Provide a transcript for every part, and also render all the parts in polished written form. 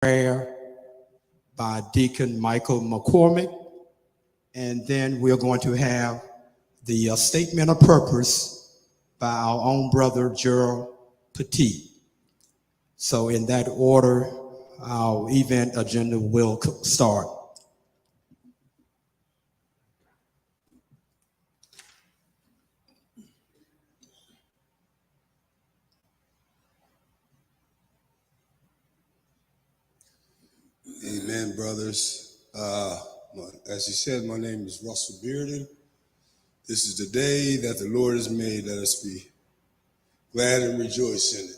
prayer by Deacon Michael McCormick, and then we're going to have the statement of purpose by our own brother Gerald Petit. So in that order, our event agenda will start. Amen, brothers. As he said, my name is Russell Bearden. This is the day that the Lord has made. Let us be glad and rejoice in it.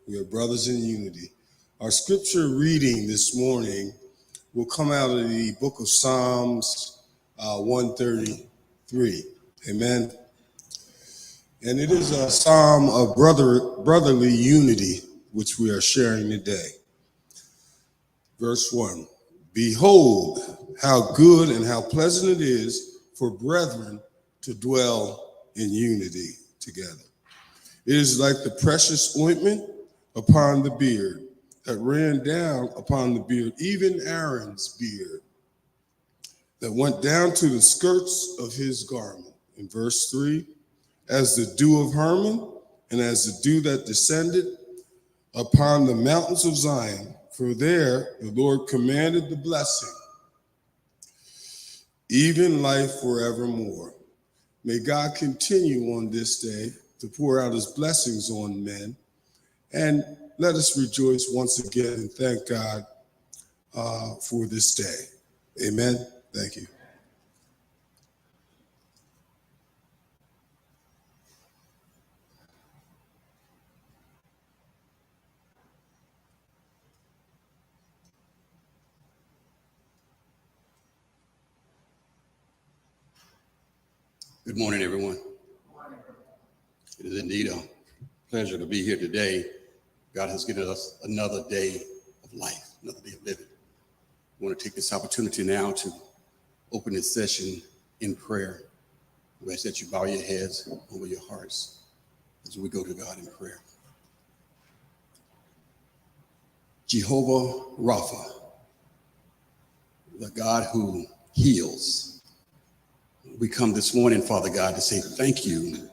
We are brothers in unity. Our scripture reading this morning will come out of the book of Psalms 133. Amen. And it is a psalm of brotherly unity, which we are sharing today. Verse 1, behold, how good and how pleasant it is for brethren to dwell in unity together. It is like the precious ointment upon the beard that ran down upon the beard, even Aaron's beard, that went down to the skirts of his garment. In verse 3, as the dew of Hermon and as the dew that descended upon the mountains of Zion. For there the Lord commanded the blessing, even life forevermore. May God continue on this day to pour out his blessings on men. And let us rejoice once again and thank God for this day. Amen. Thank you. Good morning, everyone. It is indeed a pleasure to be here today. God has given us another day of life, another day of living. I want to take this opportunity now to open this session in prayer. We ask that you bow your heads over your hearts as we go to God in prayer. Jehovah Rapha, the God who heals. We come this morning, Father God, to say thank you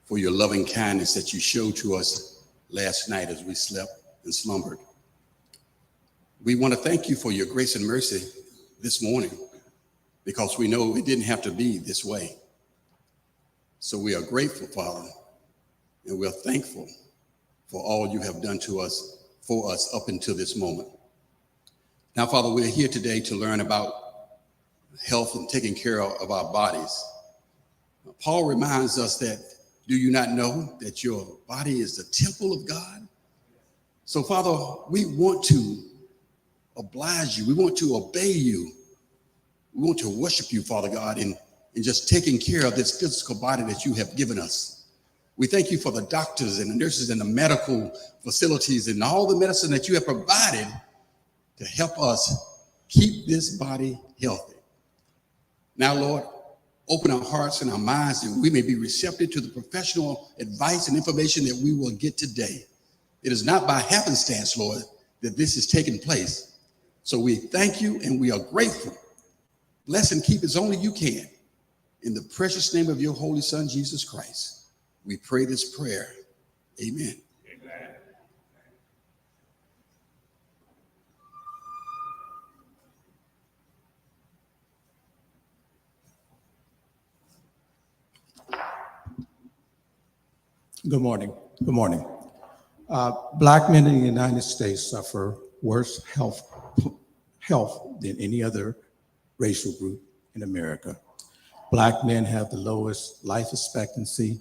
for your loving kindness that you showed to us last night as we slept and slumbered. We want to thank you for your grace and mercy this morning because we know it didn't have to be this way. So we are grateful, Father, and we're thankful for all you have done to us, for us up until this moment. Now, Father, we're here today to learn about health and taking care of our bodies. Paul reminds us that, do you not know that your body is the temple of God? So, Father, we want to oblige you. We want to obey you. We want to worship you, Father God, in just taking care of this physical body that you have given us. We thank you for the doctors and the nurses and the medical facilities and all the medicine that you have provided to help us keep this body healthy. Now, Lord, open our hearts and our minds that we may be receptive to the professional advice and information that we will get today. It is not by happenstance, Lord, that this is taking place. So we thank you and we are grateful. Bless and keep as only you can. In the precious name of your holy Son, Jesus Christ, we pray this prayer. Amen. Amen. Good morning. Good morning. Black men in the United States suffer worse health than any other racial group in America. Black men have the lowest life expectancy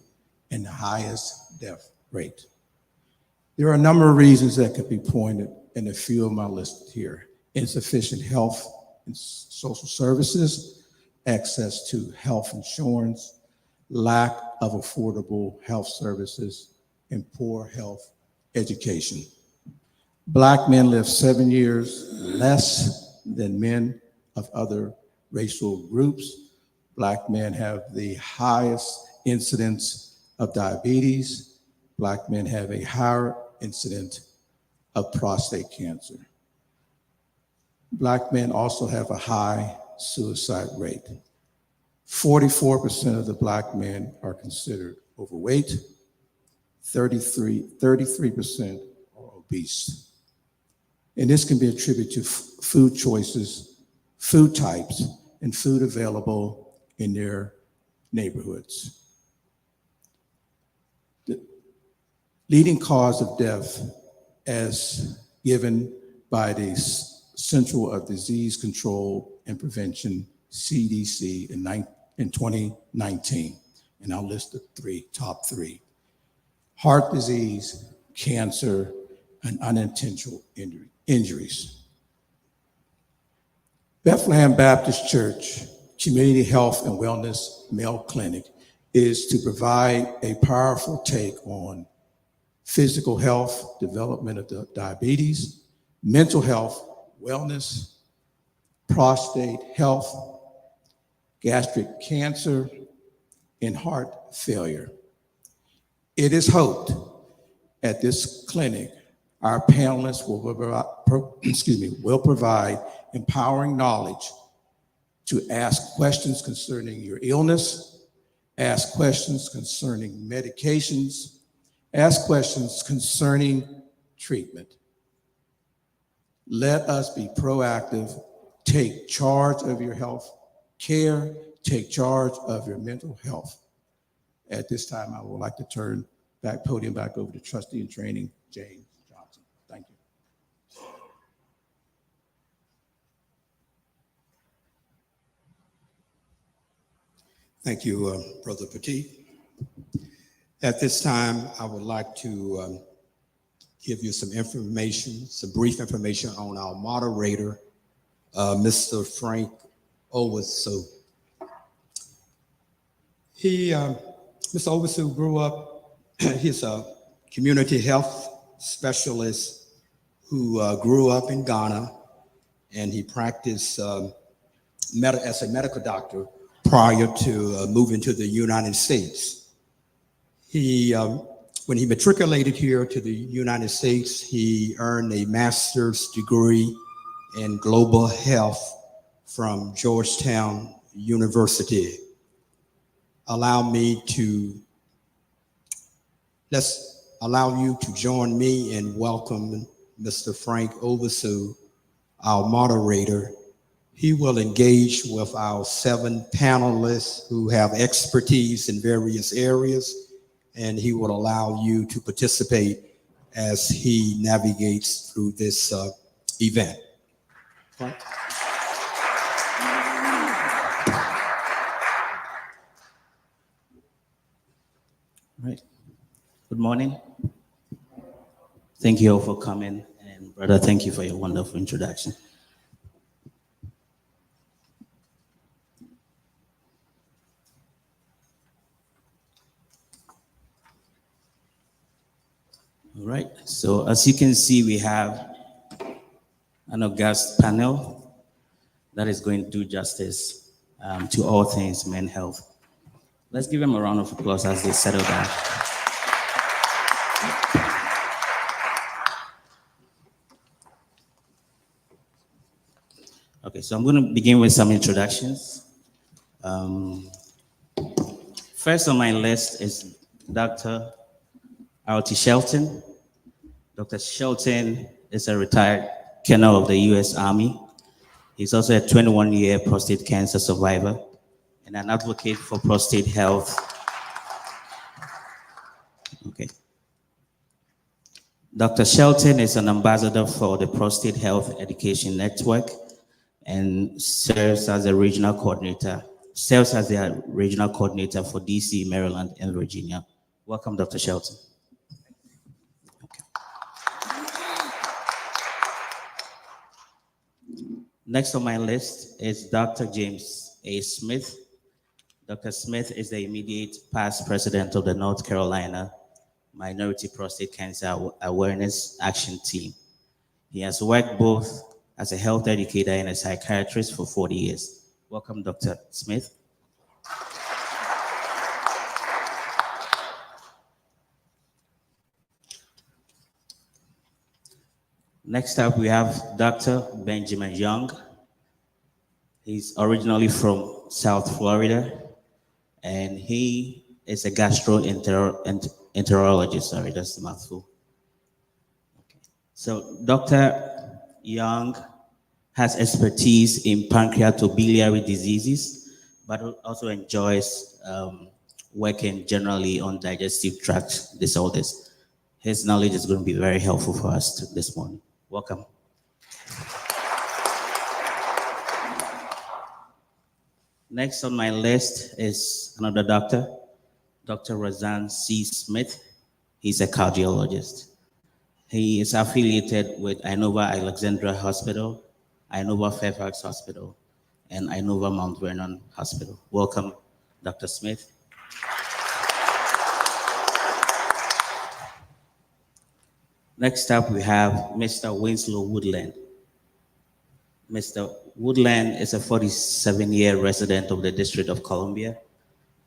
and the highest death rate. There are a number of reasons that could be pointed, and a few of my list here. Insufficient health and social services, access to health insurance, lack of affordable health services, and poor health education. Black men live 7 years less than men of other racial groups. Black men have the highest incidence of diabetes. Black men have a higher incidence of prostate cancer. Black men also have a high suicide rate. 44% of the Black men are considered overweight, 33% are obese. And this can be attributed to food choices, food types, and food available in their neighborhoods. The leading cause of death, as given by the Central of Disease Control and Prevention, CDC, in 2019, and I'll list the top three: heart disease, cancer, and unintentional injuries. Bethlehem Baptist Church Community Health and Wellness Male Clinic is to provide a powerful take on physical health, development of diabetes, mental health, wellness, prostate health, gastric cancer, and heart failure. It is hoped at this clinic, our panelists will provide empowering knowledge to ask questions concerning your illness, ask questions concerning medications, ask questions concerning treatment. Let us be proactive, take charge of your health care, take charge of your mental health. At this time, I would like to turn podium back over to Trustee in Training, James Johnson. Thank you. Thank you, Brother Petit. At this time, I would like to give you some information, some brief information on our moderator, Mr. Frank Owusu. Mr. Owusu grew up, he's a community health specialist who grew up in Ghana, and he practiced as a medical doctor prior to moving to the United States. When he matriculated here to the United States, he earned a master's degree in global health from Georgetown University. Let's allow you to join me in welcoming Mr. Frank Owusu, our moderator. He will engage with our 7 panelists who have expertise in various areas, and he will allow you to participate as he navigates through this event. Frank? All right. Good morning. Thank you all for coming, and brother, thank you for your wonderful introduction. All right, so as you can see, we have an august panel that is going to do justice to all things men's health. Let's give them a round of applause as they settle down. Okay, so I'm going to begin with some introductions. First on my list is Dr. R.T. Shelton. Dr. Shelton is a retired colonel of the U.S. Army. He's also a 21-year prostate cancer survivor and an advocate for prostate health. Okay. Dr. Shelton is an ambassador for the Prostate Health Education Network and serves as the regional coordinator for DC, Maryland, and Virginia. Welcome, Dr. Shelton. Okay. Next on my list is Dr. James A. Smith. Dr. Smith is the immediate past president of the North Carolina Minority Prostate Cancer Awareness Action Team. He has worked both as a health educator and a psychiatrist for 40 years. Welcome, Dr. Smith. Next up, we have Dr. Benjamin Young. He's originally from South Florida, and he is a gastroenterologist. Sorry, that's a mouthful. So Dr. Young has expertise in pancreatobiliary diseases, but also enjoys working generally on digestive tract disorders. His knowledge is going to be very helpful for us this morning. Welcome. Next on my list is another doctor, Dr. Razan C. Smith. He's a cardiologist. He is affiliated with Inova Alexandra Hospital, Inova Fairfax Hospital, and Inova Mount Vernon Hospital. Welcome, Dr. Smith. Next up, we have Mr. Winslow Woodland. Mr. Woodland is a 47-year resident of the District of Columbia.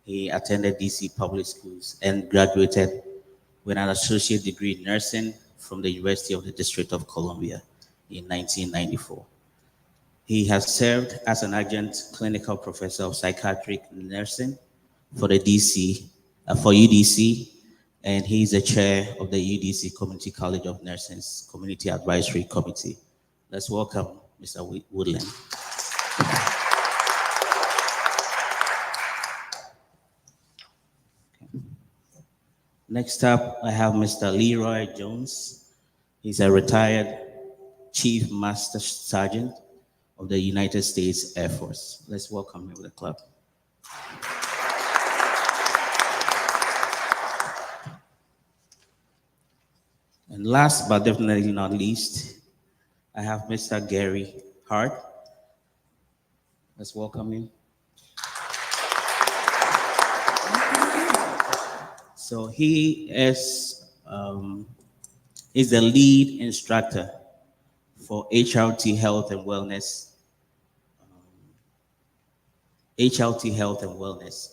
He attended DC public schools and graduated with an associate degree in nursing from the University of the District of Columbia in 1994. He has served as an adjunct clinical professor of psychiatric nursing for the for UDC, and he's the chair of the UDC Community College of Nursing's Community Advisory Committee. Let's welcome Mr. Woodland. Next up, I have Mr. Leroy Jones. He's a retired Chief Master Sergeant of the United States Air Force. Let's welcome him to the club. And last but definitely not least, I have Mr. Gary Hart. Let's welcome him. So he is the lead instructor for HRT Health and Wellness,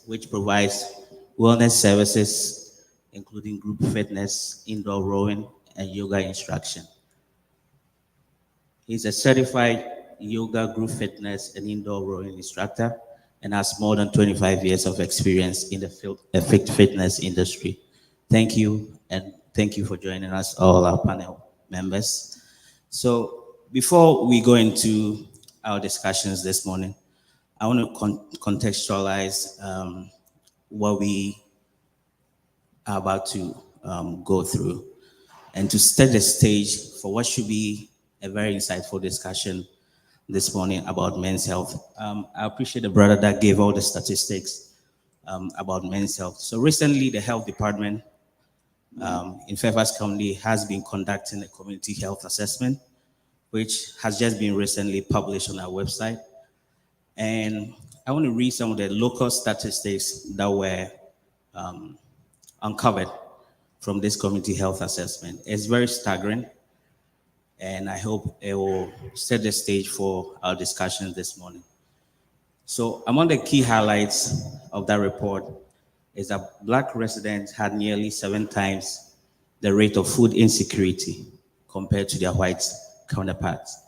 which provides wellness services, including group fitness, indoor rowing, and yoga instruction. He's a certified yoga, group fitness, and indoor rowing instructor and has more than 25 years of experience in the fitness industry. Thank you, and thank you for joining us, all our panel members. So before we go into our discussions this morning, I want to contextualize what we are about to go through and to set the stage for what should be a very insightful discussion this morning about men's health. I appreciate the brother that gave all the statistics about men's health. So recently, the health department in Fairfax County has been conducting a community health assessment, which has just been recently published on our website. And I want to read some of the local statistics that were uncovered from this community health assessment. It's very staggering, and I hope it will set the stage for our discussion this morning. So among the key highlights of that report is that Black residents had nearly 7 times the rate of food insecurity compared to their white counterparts.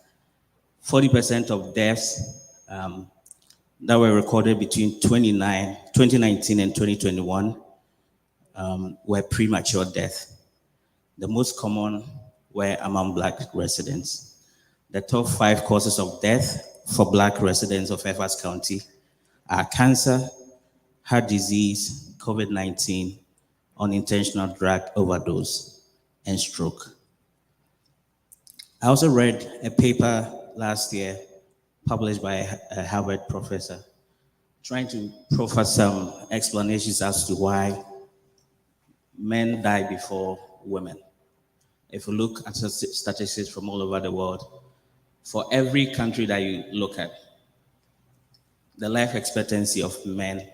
40% of deaths that were recorded between 2019 and 2021 were premature death. The most common were among Black residents. The top 5 causes of death for Black residents of Fairfax County are cancer, heart disease, COVID-19, unintentional drug overdose, and stroke. I also read a paper last year published by a Harvard professor trying to proffer some explanations as to why men die before women. If you look at statistics from all over the world, for every country that you look at, the life expectancy of men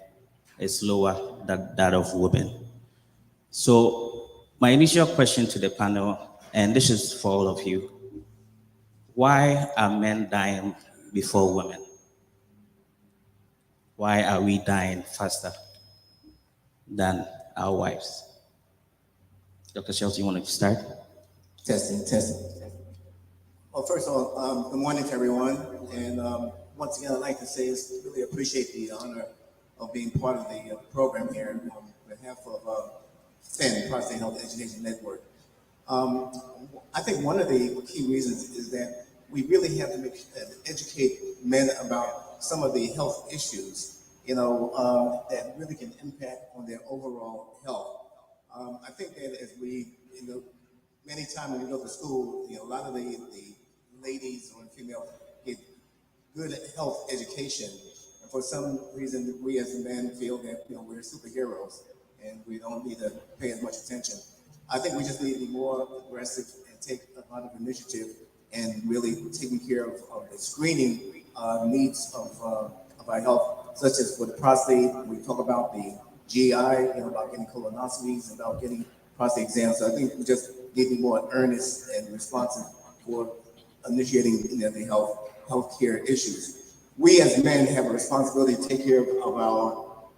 is lower than that of women. So my initial question to the panel, and this is for all of you, why are men dying before women? Why are we dying faster than our wives? Dr. Shelton, you want to start? Testing. Well, first of all, good morning to everyone. And once again, I'd like to say is really appreciate the honor of being part of the program here on behalf of STEM, Prostate Health Education Network. I think one of the key reasons is that we really have to educate men about some of the health issues, that really can impact on their overall health. I think that as we, many times when we go to school, a lot of the ladies or females get good health education. And for some reason, we as men feel that, we're superheroes and we don't need to pay as much attention. I think we just need to be more aggressive and take a lot of initiative and really taking care of the screening needs of our health, such as for the prostate. We talk about the GI, about getting colonoscopies, about getting prostate exams. So I think we just need to be more earnest and responsive for initiating the healthcare issues. We as men have a responsibility to take care of our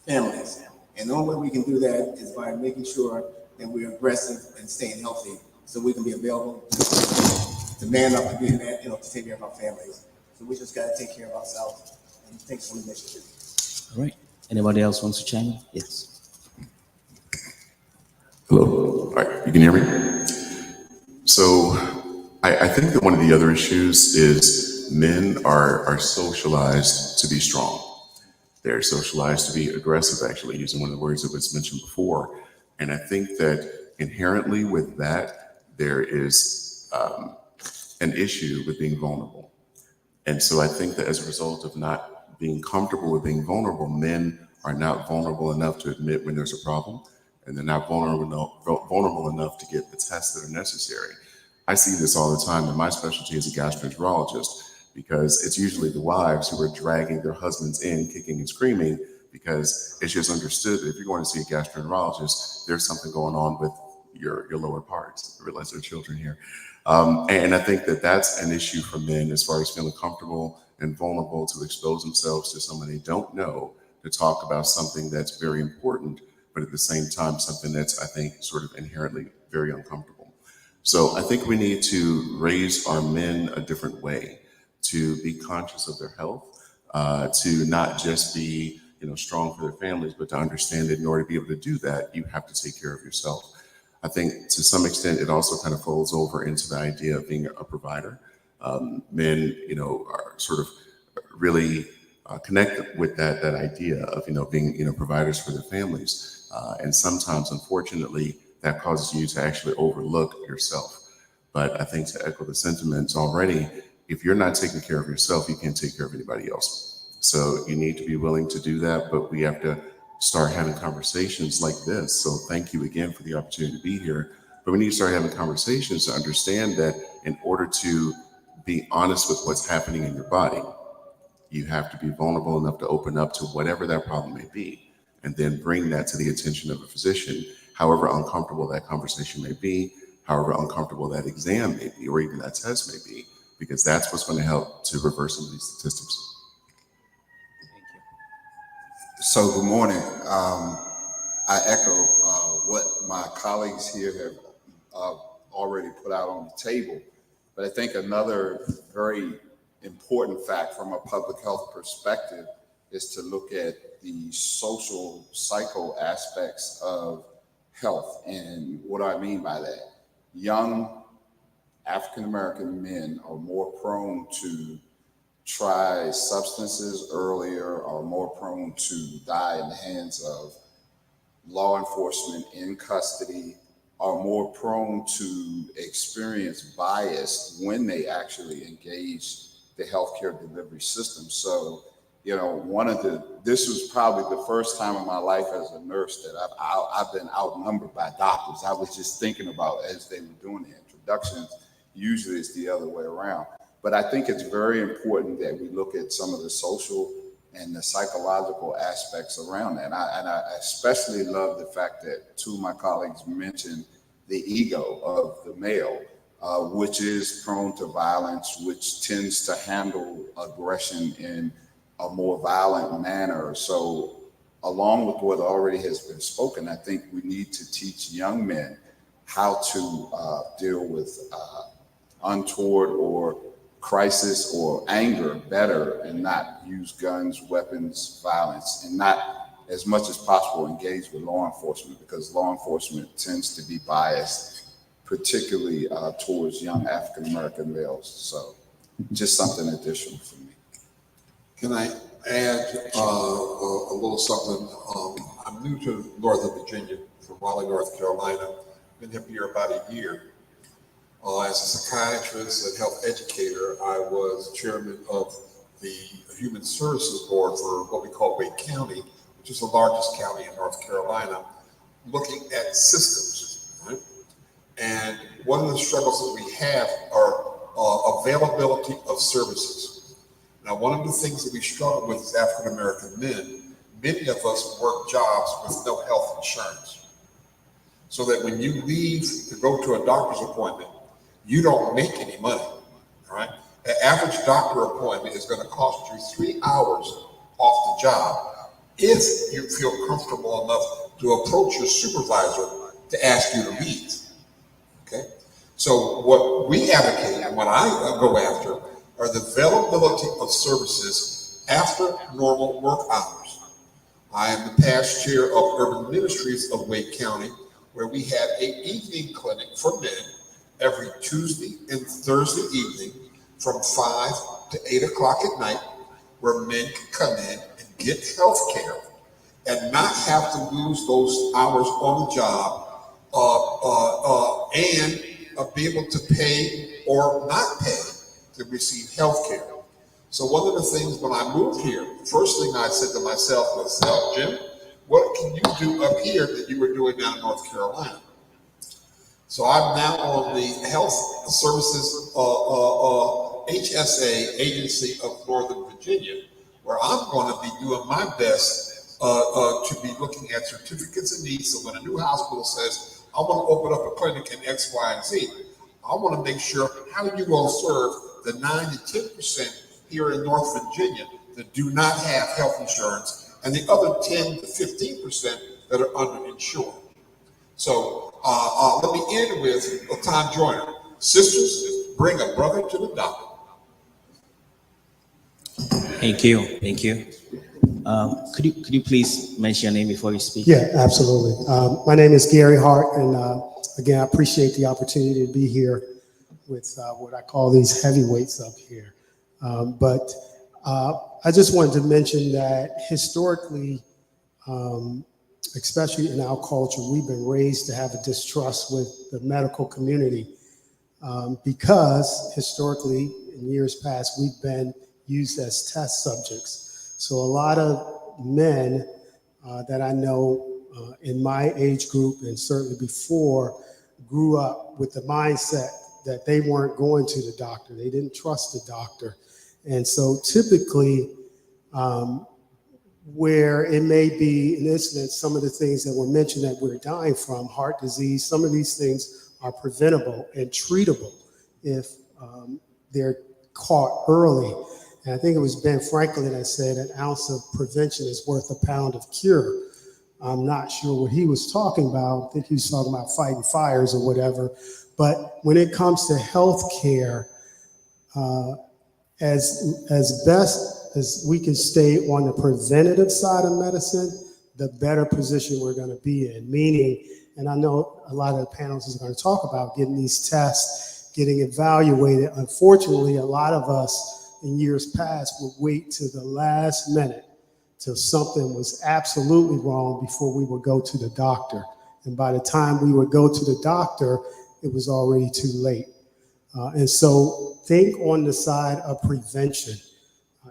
families. And the only way we can do that is by making sure that we're aggressive and staying healthy so we can be available to man up and be a man, to take care of our families. So we just got to take care of ourselves and take some initiative. All right. Anybody else wants to chime in? Yes. Hello. All right, you can hear me? So I think that one of the other issues is men are socialized to be strong. They're socialized to be aggressive, actually, using one of the words that was mentioned before. And I think that inherently with that, there is an issue with being vulnerable. And so I think that as a result of not being comfortable with being vulnerable, men are not vulnerable enough to admit when there's a problem, and they're not vulnerable enough to get the tests that are necessary. I see this all the time in my specialty as a gastroenterologist, because it's usually the wives who are dragging their husbands in, kicking and screaming, because it's just understood that if you're going to see a gastroenterologist, there's something going on with your lower parts. I realize there are children here. And I think that that's an issue for men as far as feeling comfortable and vulnerable to expose themselves to someone they don't know, to talk about something that's very important, but at the same time, something that's, I think, sort of inherently very uncomfortable. So I think we need to raise our men a different way, to be conscious of their health, to not just be, strong for their families, but to understand that in order to be able to do that, you have to take care of yourself. I think to some extent, it also kind of folds over into the idea of being a provider. Men, are sort of really connected with that idea of, being, providers for their families. And sometimes, unfortunately, that causes you to actually overlook yourself. But I think to echo the sentiments already, if you're not taking care of yourself, you can't take care of anybody else. So you need to be willing to do that, but we have to start having conversations like this. So thank you again for the opportunity to be here. But we need to start having conversations to understand that in order to be honest with what's happening in your body, you have to be vulnerable enough to open up to whatever that problem may be, and then bring that to the attention of a physician, however uncomfortable that conversation may be, however uncomfortable that exam may be, or even that test may be, because that's what's going to help to reverse some of these statistics. So good morning. I echo what my colleagues here have already put out on the table, but I think another very important fact from a public health perspective is to look at the social psycho aspects of health. And what do I mean by that? Young African-American men are more prone to try substances earlier, are more prone to die in the hands of law enforcement in custody, are more prone to experience bias when they actually engage the healthcare delivery system. So, this was probably the first time in my life as a nurse that I've been outnumbered by doctors. I was just thinking about as they were doing the introductions, usually it's the other way around. But I think it's very important that we look at some of the social and the psychological aspects around that. And I especially love the fact that two of my colleagues mentioned the ego of the male, which is prone to violence, which tends to handle aggression in a more violent manner. So along with what already has been spoken, I think we need to teach young men how to deal with untoward or crisis or anger better and not use guns, weapons, violence, and not as much as possible engage with law enforcement, because law enforcement tends to be biased, particularly towards young African-American males. So just something additional for me. Can I add a little something? I'm new to Northern Virginia, from Raleigh, North Carolina. Been here about a year. As a psychiatrist and health educator, I was chairman of the Human Services Board for what we call Wake County, which is the largest county in North Carolina, looking at systems, right? And one of the struggles that we have are availability of services. Now, one of the things that we struggle with as African American men, many of us work jobs with no health insurance. So that when you leave to go to a doctor's appointment, you don't make any money, all right? An average doctor appointment is going to cost you 3 hours off the job if you feel comfortable enough to approach your supervisor to ask you to leave, okay? So what we advocate and what I go after are the availability of services after normal work hours. I am the past chair of Urban Ministries of Wake County, where we have an evening clinic for men every Tuesday and Thursday evening from 5 to 8 o'clock at night, where men can come in and get health care and not have to lose those hours on the job and be able to pay or not pay to receive health care. So one of the things when I moved here, the first thing I said to myself was, Jim, what can you do up here that you were doing down in North Carolina? So I'm now on the Health Services HSA Agency of Northern Virginia, where I'm going to be doing my best to be looking at certificates of need. So when a new hospital says, I want to open up a clinic in X, Y, and Z, I want to make sure how you will serve the 9 to 10% here in North Virginia that do not have health insurance, and the other 10 to 15% that are underinsured. So let me end with Tom Joyner. Sisters, bring a brother to the doctor. Thank you. Thank you. Could you please mention your name before you speak? Yeah, absolutely. My name is Gary Hart, and again, I appreciate the opportunity to be here with what I call these heavyweights up here. But I just wanted to mention that historically, especially in our culture, we've been raised to have a distrust with the medical community because historically, in years past, we've been used as test subjects. So a lot of men that I know in my age group and certainly before grew up with the mindset that they weren't going to the doctor. They didn't trust the doctor. And so typically, where it may be an incident, some of the things that were mentioned that we're dying from, heart disease, some of these things are preventable and treatable if they're caught early. And I think it was Ben Franklin that said an ounce of prevention is worth a pound of cure. I'm not sure what he was talking about. I think he was talking about fighting fires or whatever. But when it comes to health care, as best as we can stay on the preventative side of medicine, the better position we're going to be in. Meaning, and I know a lot of the panelists are going to talk about getting these tests, getting evaluated. Unfortunately, a lot of us in years past would wait to the last minute till something was absolutely wrong before we would go to the doctor. And by the time we would go to the doctor, it was already too late. And so think on the side of prevention.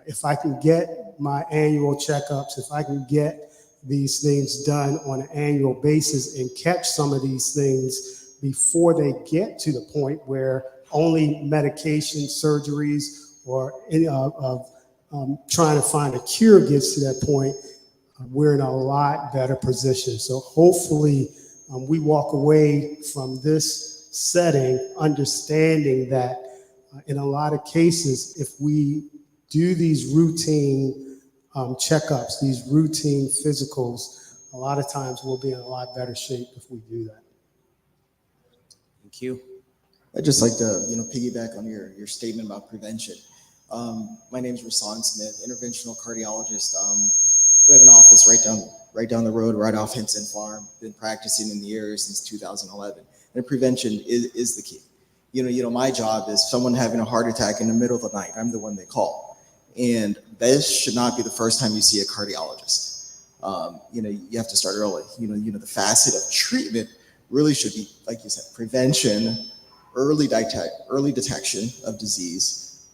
If I can get my annual checkups, if I can get these things done on an annual basis and catch some of these things before they get to the point where only medication, surgeries, or trying to find a cure gets to that point, we're in a lot better position. So hopefully we walk away from this setting understanding that in a lot of cases, if we do these routine checkups, these routine physicals, a lot of times we'll be in a lot better shape if we do that. Thank you. I'd just like to, piggyback on your statement about prevention. My name is Rasan Smith, interventional cardiologist. We have an office right down the road, right off Henson Farm. Been practicing in the area since 2011. And prevention is the key. My job is someone having a heart attack in the middle of the night. I'm the one they call. And this should not be the first time you see a cardiologist. You have to start early. The facet of treatment really should be, like you said, prevention, early detection of disease,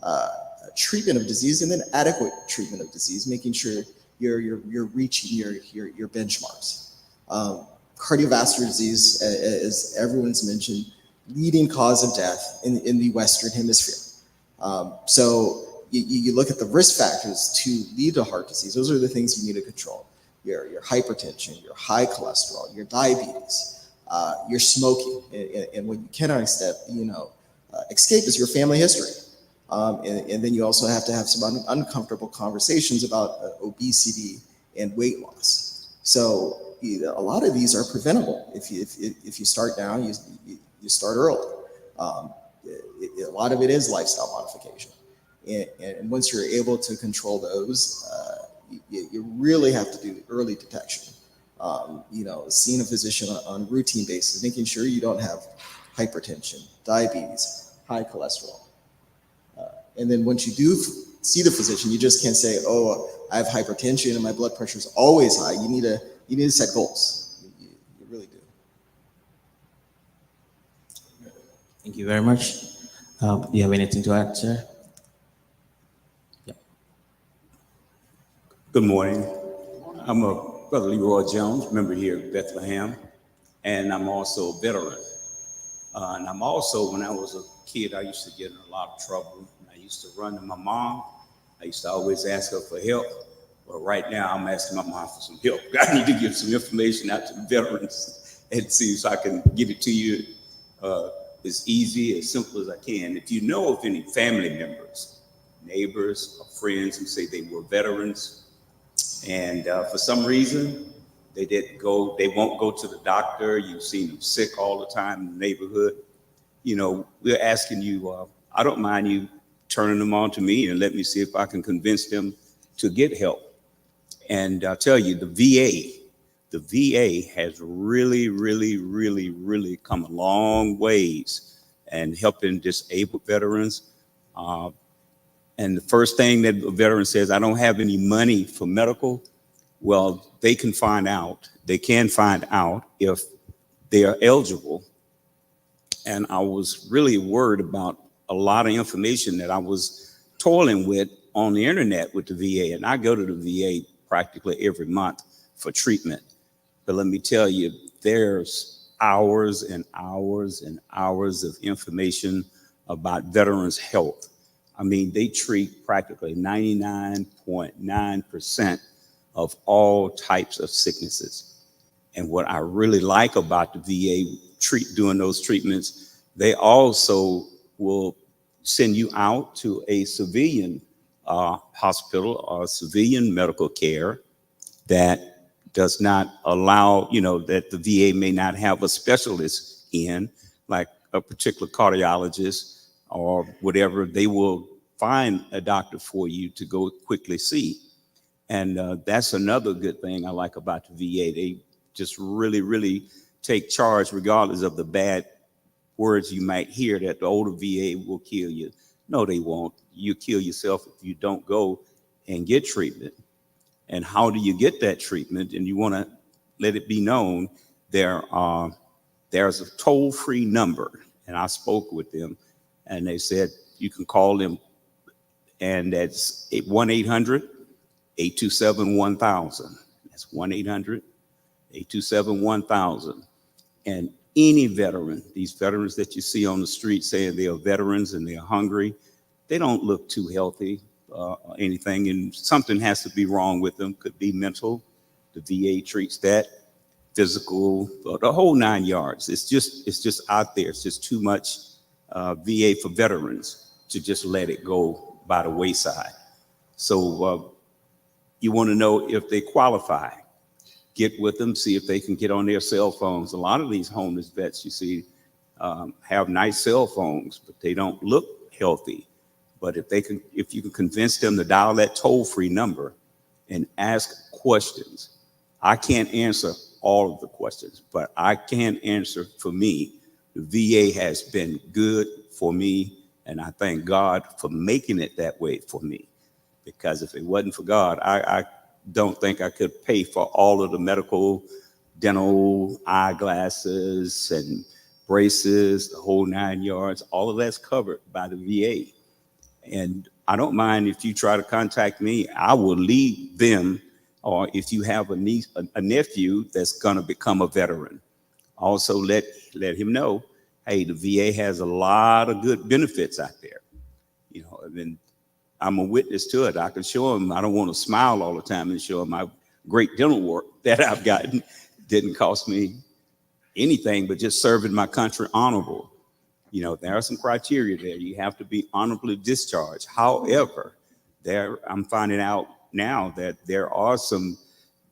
treatment of disease, and then adequate treatment of disease, making sure you're reaching your benchmarks. Cardiovascular disease, as everyone's mentioned, leading cause of death in the Western Hemisphere. So you look at the risk factors to lead to heart disease. Those are the things you need to control. Your hypertension, your high cholesterol, your diabetes, your smoking, and what you cannot escape is your family history. And then you also have to have some uncomfortable conversations about obesity and weight loss. So a lot of these are preventable if you start now. You start early. A lot of it is lifestyle modification, and once you're able to control those, you really have to do early detection. Seeing a physician on a routine basis, making sure you don't have hypertension, diabetes, high cholesterol. And then once you do see the physician, you just can't say, "Oh, I have hypertension and my blood pressure is always high." You need to set goals. You really do. Thank you very much. Do you have anything to add, sir? Yeah. Good morning. I'm Brother Leroy Jones, member here at Bethlehem, and I'm also a veteran. And I'm also, when I was a kid, I used to get in a lot of trouble. I used to run to my mom. I used to always ask her for help. But right now, I'm asking my mom for some help. I need to give some information out to the veterans and see if I can get it to you as easy, as simple as I can. If you know of any family members, neighbors, or friends who say they were veterans, and for some reason, they won't go to the doctor. You've seen them sick all the time in the neighborhood. We're asking you, I don't mind you turning them on to me and let me see if I can convince them to get help. And I'll tell you, the VA has really, really, really, really come a long ways and helping disabled veterans. And the first thing that a veteran says, "I don't have any money for medical." Well, they can find out if they are eligible. And I was really worried about a lot of information that I was toiling with on the internet with the VA. And I go to the VA practically every month for treatment. But let me tell you, there's hours and hours and hours of information about veterans' health. I mean, they treat practically 99.9% of all types of sicknesses. And what I really like about the VA doing those treatments, they also will send you out to a civilian hospital or civilian medical care that does not allow, that the VA may not have a specialist in, like a particular cardiologist or whatever. They will find a doctor for you to go quickly see. And that's another good thing I like about the VA. They just really, really take charge regardless of the bad words you might hear that the older VA will kill you. No, they won't. You kill yourself if you don't go and get treatment. And how do you get that treatment? And you want to let it be known there's a toll-free number. And I spoke with them and they said you can call them, and that's 1-800-827-1000. That's 1-800-827-1000. And any veteran, these veterans that you see on the street saying they are veterans and they're hungry, they don't look too healthy or anything, and something has to be wrong with them. Could be mental. The VA treats that. Physical, the whole 9 yards. It's just out there. It's just too much VA for veterans to just let it go by the wayside. So you want to know if they qualify. Get with them, see if they can get on their cell phones. A lot of these homeless vets, you see, have nice cell phones, but they don't look healthy. But if you can convince them to dial that toll-free number and ask questions, I can't answer all of the questions, but I can answer for me. The VA has been good for me, and I thank God for making it that way for me. Because if it wasn't for God, I don't think I could pay for all of the medical, dental, eyeglasses, and braces, the whole 9 yards. All of that's covered by the VA. And I don't mind if you try to contact me. I will lead them, or if you have a niece, a nephew that's going to become a veteran, also let him know, hey, the VA has a lot of good benefits out there. You know, and I'm a witness to it. I can show them. I don't want to smile all the time and show them my great dental work that I've gotten. Didn't cost me anything but just serving my country honorable. You know, there are some criteria there. You have to be honorably discharged. However, I'm finding out now that there are some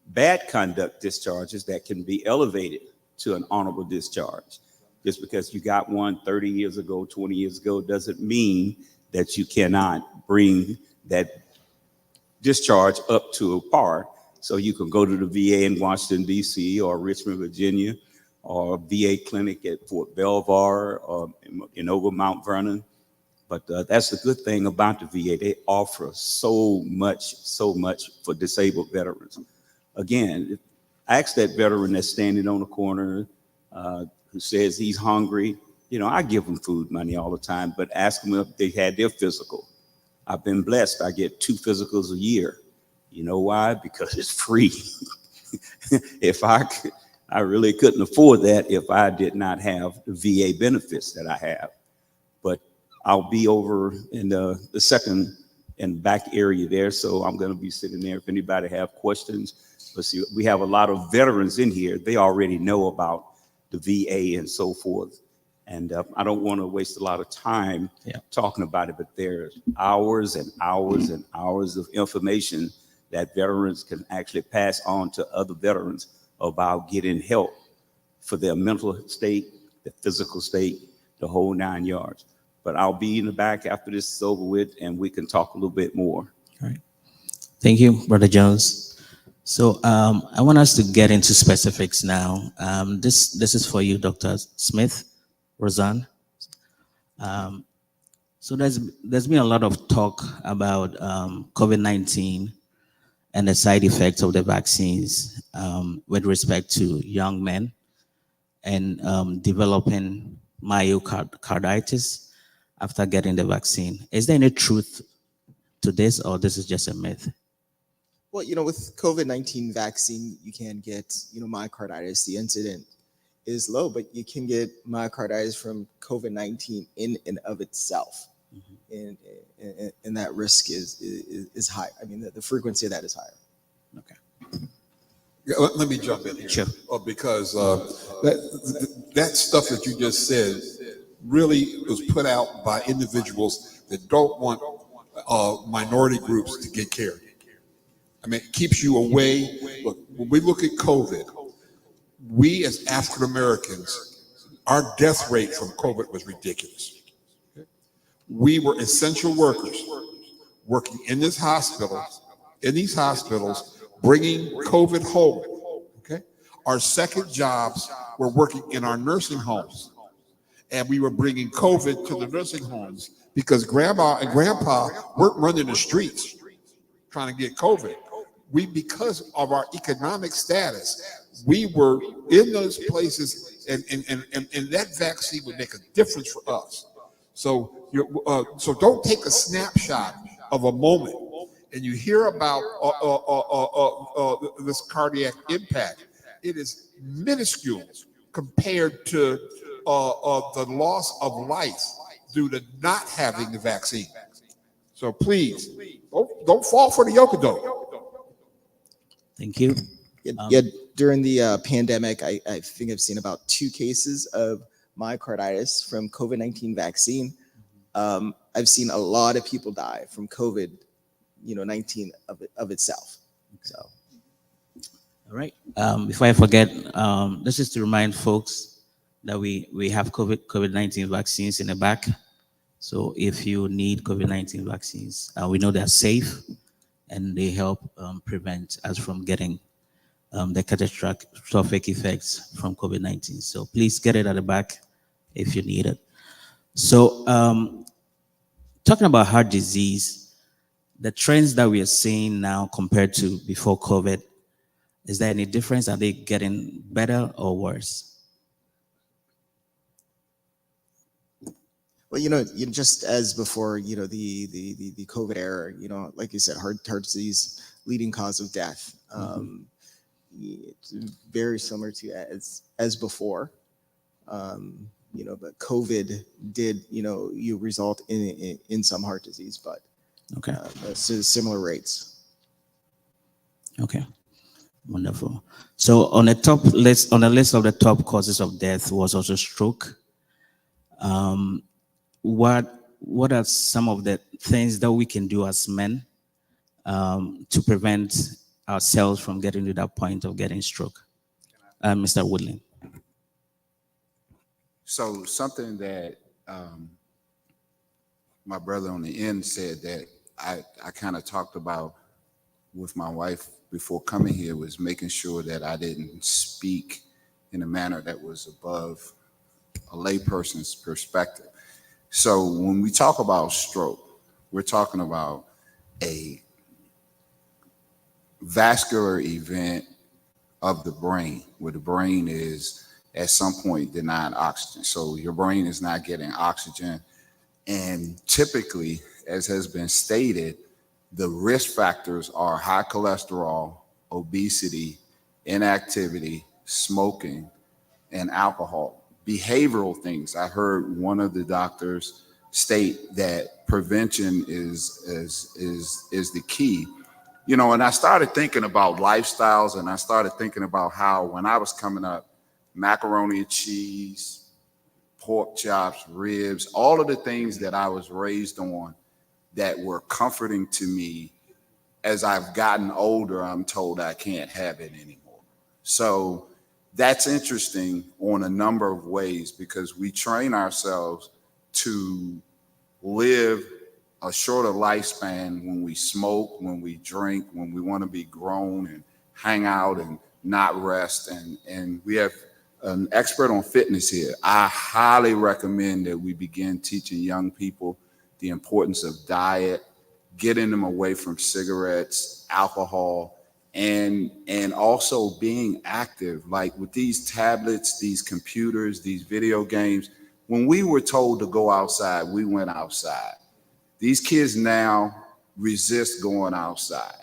bad conduct discharges that can be elevated to an honorable discharge. Just because you got one 30 years ago, 20 years ago, doesn't mean that you cannot bring that discharge up to a par. So you can go to the VA in Washington, D.C. or Richmond, Virginia, or VA clinic at Fort Belvoir or in over Mount Vernon. But that's the good thing about the VA. They offer so much for disabled veterans. Again, ask that veteran that's standing on the corner who says he's hungry. You know, I give them food money all the time, but ask them if they had their physical. I've been blessed. I get 2 physicals a year. You know why? Because it's free. I really couldn't afford that if I did not have the VA benefits that I have. But I'll be over in the second and back area there, so I'm going to be sitting there if anybody have questions. But see, we have a lot of veterans in here. They already know about the VA and so forth. And I don't want to waste a lot of time talking about it, but there's hours and hours and hours of information that veterans can actually pass on to other veterans about getting help for their mental state, their physical state, the whole 9 yards. But I'll be in the back after this is over with, and we can talk a little bit more. All right. Thank you, Brother Jones. So I want us to get into specifics now. This is for you, Dr. Smith, Roseanne. So there's been a lot of talk about COVID-19 and the side effects of the vaccines with respect to young men and developing myocarditis after getting the vaccine. Is there any truth to this, or this is just a myth? Well, with COVID-19 vaccine, you can get, myocarditis. The incident is low, but you can get myocarditis from COVID-19 in and of itself. And that risk is high. I mean, the frequency of that is higher. Okay. Yeah, let me jump in here. Sure. Because that stuff that you just said really was put out by individuals that don't want minority groups to get care. I mean, it keeps you away. Look, when we look at COVID, we as African Americans, our death rate from COVID was ridiculous. We were essential workers working in these hospitals, bringing COVID home. Okay, our second jobs were working in our nursing homes, and we were bringing COVID to the nursing homes because Grandma and Grandpa weren't running the streets trying to get COVID. Because of our economic status, we were in those places, and that vaccine would make a difference for us. So don't take a snapshot of a moment and you hear about this cardiac impact. It is minuscule compared to the loss of life due to not having the vaccine. So please, don't fall for the yoke-a-doke. Thank you. During the pandemic, I think I've seen about 2 cases of myocarditis from COVID-19 vaccine. I've seen a lot of people die from COVID-19 of itself. So, all right. Before I forget, this is to remind folks that we have COVID-19 vaccines in the back. So if you need COVID-19 vaccines, we know they're safe and they help prevent us from getting the catastrophic effects from COVID-19. So please get it at the back if you need it. So talking about heart disease, the trends that we are seeing now compared to before COVID, is there any difference? Are they getting better or worse? Well, just as before, the COVID era, like you said, heart disease, leading cause of death. It's very similar to as before. But COVID did, you result in some heart disease, but okay, similar rates. Okay, wonderful. So on the list of the top causes of death was also stroke. What are some of the things that we can do as men to prevent ourselves from getting to that point of getting stroke? Mr. Woodland. So something that my brother on the end said that I kind of talked about with my wife before coming here was making sure that I didn't speak in a manner that was above a layperson's perspective. So when we talk about stroke, we're talking about a vascular event of the brain, where the brain is at some point denied oxygen. So your brain is not getting oxygen. And typically, as has been stated, the risk factors are high cholesterol, obesity, inactivity, smoking, and alcohol. Behavioral things. I heard one of the doctors state that prevention is the key. And I started thinking about lifestyles, and I started thinking about how when I was coming up, macaroni and cheese, pork chops, ribs, all of the things that I was raised on that were comforting to me. As I've gotten older, I'm told I can't have it anymore. So that's interesting on a number of ways, because we train ourselves to live a shorter lifespan when we smoke, when we drink, when we want to be grown and hang out and not rest. And we have an expert on fitness here. I highly recommend that we begin teaching young people the importance of diet, getting them away from cigarettes, alcohol, and also being active. Like with these tablets, these computers, these video games, when we were told to go outside, we went outside. These kids now resist going outside.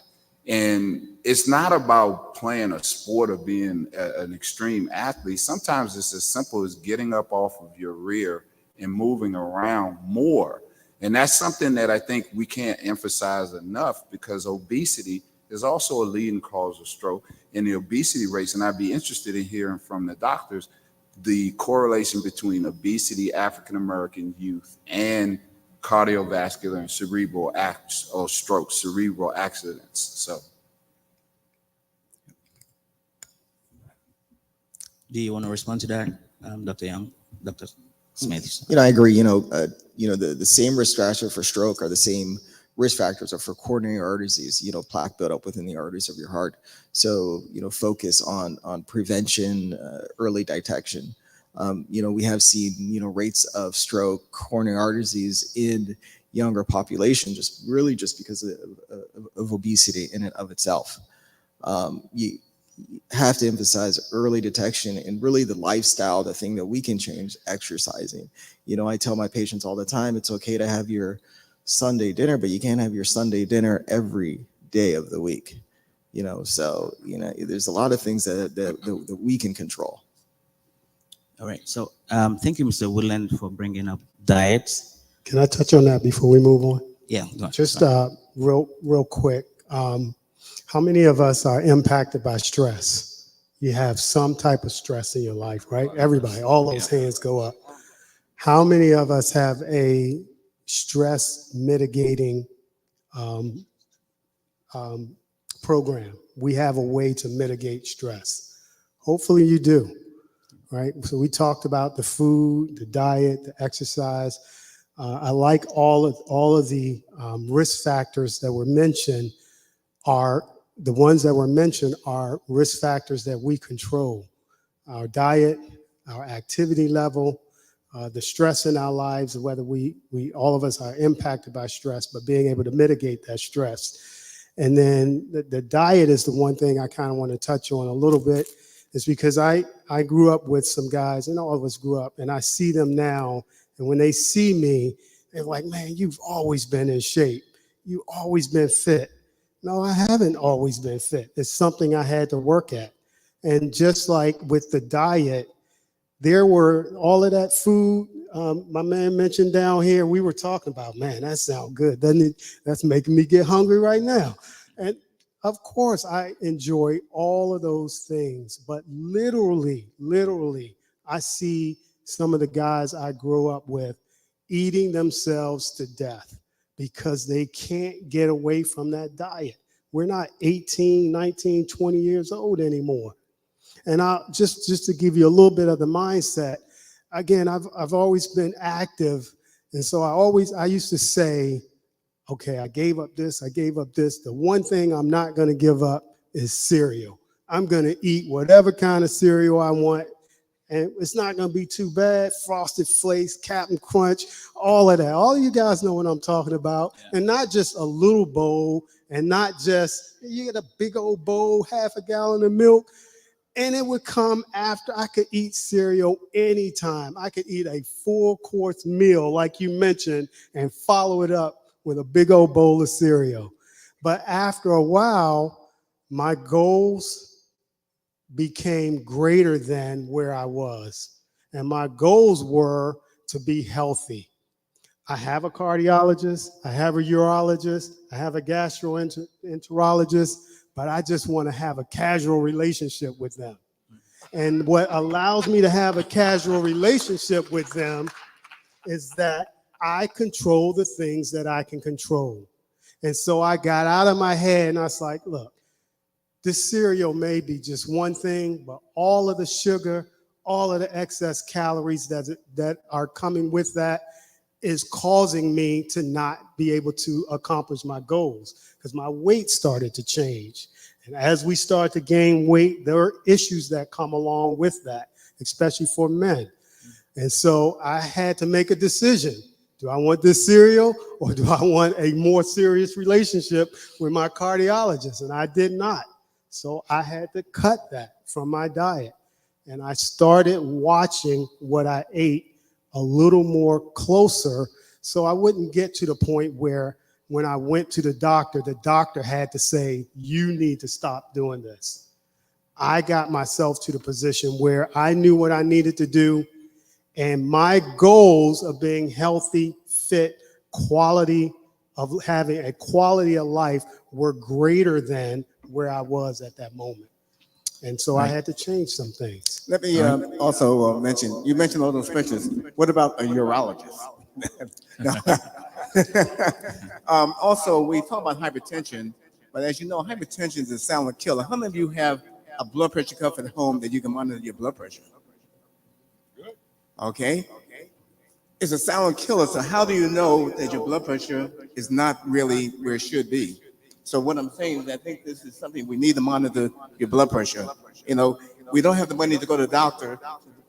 And it's not about playing a sport or being an extreme athlete. Sometimes it's as simple as getting up off of your rear and moving around more. And that's something that I think we can't emphasize enough, because obesity is also a leading cause of stroke. And the obesity rates, and I'd be interested in hearing from the doctors, the correlation between obesity, African-American youth, and cardiovascular and cerebral stroke, cerebral accidents. So. Do you want to respond to that, Dr. Young, Dr. Smith? I agree. The same risk factors for stroke are the same risk factors are for coronary artery disease, plaque buildup within the arteries of your heart. So, focus on prevention, early detection. We have seen, rates of stroke, coronary artery disease in younger population, just because of obesity in and of itself. You have to emphasize early detection and really the lifestyle, the thing that we can change, exercising. I tell my patients all the time, it's okay to have your Sunday dinner, but you can't have your Sunday dinner every day of the week. So there's a lot of things that we can control. All right. So thank you, Mr. Woodland, for bringing up diet. Can I touch on that before we move on? Yeah. Go ahead. Just real quick. How many of us are impacted by stress? You have some type of stress in your life, right? Everybody, all those hands go up. How many of us have a stress mitigating program? We have a way to mitigate stress. Hopefully you do. right? So we talked about the food, the diet, the exercise. I like all of the risk factors that were mentioned. Are the ones that were mentioned are risk factors that we control: our diet, our activity level, the stress in our lives, whether we all of us are impacted by stress, but being able to mitigate that stress. And then the diet is the one thing I kind of want to touch on a little bit, is because I grew up with some guys, and all of us grew up, and I see them now, and when they see me, they're like, man, you've always been in shape. You've always been fit. No, I haven't always been fit. It's something I had to work at. And just like with the diet, there were all of that food my man mentioned down here. We were talking about, man, that sounds good, doesn't it? That's making me get hungry right now. And of course, I enjoy all of those things, but literally, I see some of the guys I grew up with eating themselves to death because they can't get away from that diet. We're not 18, 19, 20 years old anymore. And I'll just to give you a little bit of the mindset, again, I've always been active. And so I used to say, okay, I gave up this. The one thing I'm not going to give up is cereal. I'm going to eat whatever kind of cereal I want. And it's not going to be too bad. Frosted Flakes, Captain Crunch, all of that. All of you guys know what I'm talking about. Yeah. And not just a little bowl, and not just, you get a big old bowl, half a gallon of milk. And it would come after. I could eat cereal anytime. I could eat a full-course meal, like you mentioned, and follow it up with a big old bowl of cereal. But after a while, my goals became greater than where I was. And my goals were to be healthy. I have a cardiologist, I have a urologist, I have a gastroenterologist, but I just want to have a casual relationship with them. And what allows me to have a casual relationship with them is that I control the things that I can control. And so I got out of my head and I was like, look, this cereal may be just one thing, but all of the sugar, all of the excess calories that are coming with that is causing me to not be able to accomplish my goals because my weight started to change. And as we start to gain weight, there are issues that come along with that, especially for men. And so I had to make a decision. Do I want this cereal or do I want a more serious relationship with my cardiologist? And I did not. So I had to cut that from my diet. And I started watching what I ate a little more closer so I wouldn't get to the point where when I went to the doctor had to say, you need to stop doing this. I got myself to the position where I knew what I needed to do. And my goals of being healthy, fit, quality of having a quality of life were greater than where I was at that moment. And so I had to change some things. Let me also mention, you mentioned all those pictures. What about a urologist? Also, we talk about hypertension, but as you know, hypertension is a silent killer. How many of you have a blood pressure cuff at home that you can monitor your blood pressure? Okay. It's a silent killer. So how do you know that your blood pressure is not really where it should be? So what I'm saying is I think this is something we need to monitor your blood pressure. You know, we don't have the money to go to the doctor